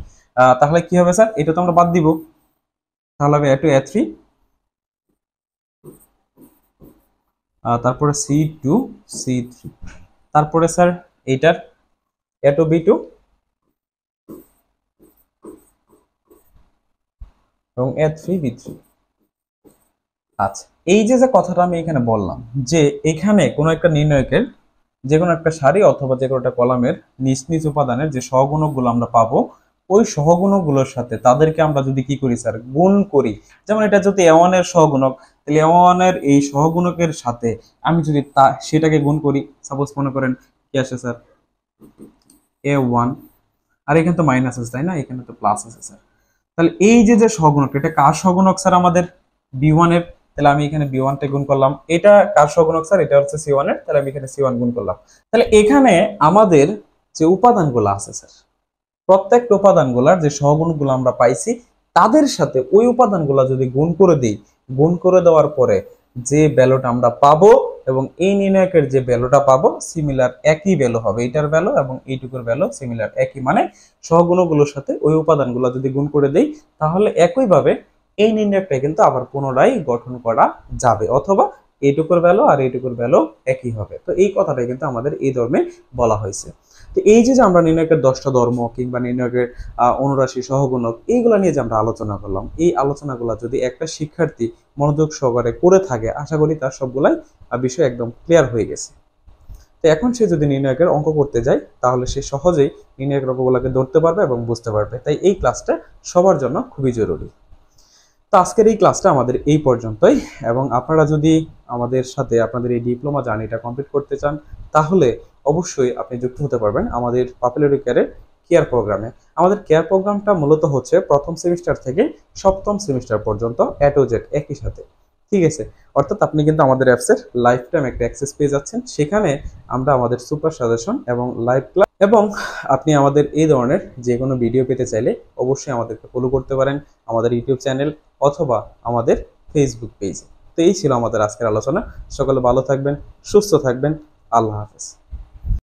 তাহলে কি হবে স্যার, এটা তো আমরা বাদ দিব, তাহলে হবে A2 A3, তারপরে C2 C3, তারপরে স্যার এইটার A2 B2 এবং A3 B3। আচ্ছা, এই যে যে কথাটা আমি এখানে বললাম যে এখানে কোনো একটা নির্ণয়কের যে কোনো একটা সারি অথবা যে কোনো একটা কলামের নিজ নিজ উপাদানের যে সহগুণকগুলো আমরা পাবো, ওই সহগুণকগুলোর সাথে তাদেরকে আমরা যদি কি করি স্যার, গুণ করি। যেমন এটা যদি A1 এর সহগুণক, তাহলে A1 এর এই সহগুণকের সাথে আমি যদি সেটাকে গুণ করি, সাপোজ মনে করেন কি আসে স্যার, A1, আর এখানে তো মাইনাস আছে তাই না, এখানে তো প্লাস আছে স্যার। তাহলে এই যে যে সহগুণক, এটা কার সহগুণক স্যার, আমাদের B1 এর। তাহলে আমি এখানে B1 টা গুণ করলাম। এটা কার সহগুণক স্যার, এটা হচ্ছে C1 এর। তাহলে আমি এখানে C1 গুণ করলাম। তাহলে এখানে আমাদের যে উপাদানগুলো আছে স্যার, প্রত্যেকটা উপাদানগুলোর যে সহগুণগুলো আমরা পাইছি, তাদের সাথে ওই উপাদানগুলো যদি গুণ করে দিই, গুণ করে দেওয়ার পরে যে ভ্যালুটা আমরা পাবো এবং এই নির্ণায়কের যে ভ্যালুটা পাবো সিমিলার একই ভ্যালু হবে, এটার ভ্যালু এবং এইটুকুর ভ্যালু সিমিলার একই। মানে সহগুণগুলোর সাথে ওই উপাদানগুলো যদি গুণ করে দেই, তাহলে একইভাবে এই নির্ণায়কটা কিন্তু আবার পুনরায় গঠন করা যাবে, অথবা এইটুকুর ভ্যালু আর এইটুকুর ভ্যালু একই হবে। তো এই কথাটাই কিন্তু আমাদের এই ধর্মে বলা হয়েছে। তো এই যে আমরা নির্ণায়কের 10টা ধর্ম কিংবা নির্ণায়কের অনুরাশি সহগুণক এইগুলা নিয়ে যে আমরা আলোচনা করলাম, এই আলোচনাগুলো যদি একটা শিক্ষার্থী মনোযোগ সহকারে করে থাকে, আশা করি তার সবগুলাই বিষয় একদম ক্লিয়ার হয়ে গেছে। তো এখন সে যদি নির্ণায়কের অঙ্ক করতে যায়, তাহলে সে সহজেই নির্ণায়কের অঙ্কগুলোকে ধরতে পারবে এবং বুঝতে পারবে। তাই এই ক্লাসটা সবার জন্য খুবই জরুরি। তো আজকের এই ক্লাসটা আমাদের এই পর্যন্তই, এবং আপনারা যদি আমাদের সাথে আপনাদের এই ডিপ্লোমা জার্নিটা কমপ্লিট করতে চান, তাহলে অবশ্যই আপনি যুক্ত হতে পারবেন আমাদের পাপুলার কেয়ারের কেয়ার প্রোগ্রামে। আমাদের কেয়ার প্রোগ্রামটা মূলত হচ্ছে প্রথম সেমিস্টার থেকে সপ্তম সেমিস্টার পর্যন্ত A to Z একই সাথে, ঠিক আছে। অর্থাৎ আপনি কিন্তু আমাদের অ্যাপসের লাইফ টাইম একটা অ্যাক্সেস পেয়ে যাচ্ছেন। সেখানে আমরা আমাদের সুপার সাজেশন এবং লাইভ ক্লাস, এবং আপনি আমাদের এই ধরনের যে কোনো ভিডিও পেতে চাইলে অবশ্যই আমাদেরকে ফলো করতে পারেন আমাদের ইউটিউব চ্যানেল অথবা আমাদের ফেসবুক পেজে। তো এই ছিল আমাদের আজকের আলোচনা। সকলে ভালো থাকবেন, সুস্থ থাকবেন। আল্লাহ হাফেজ।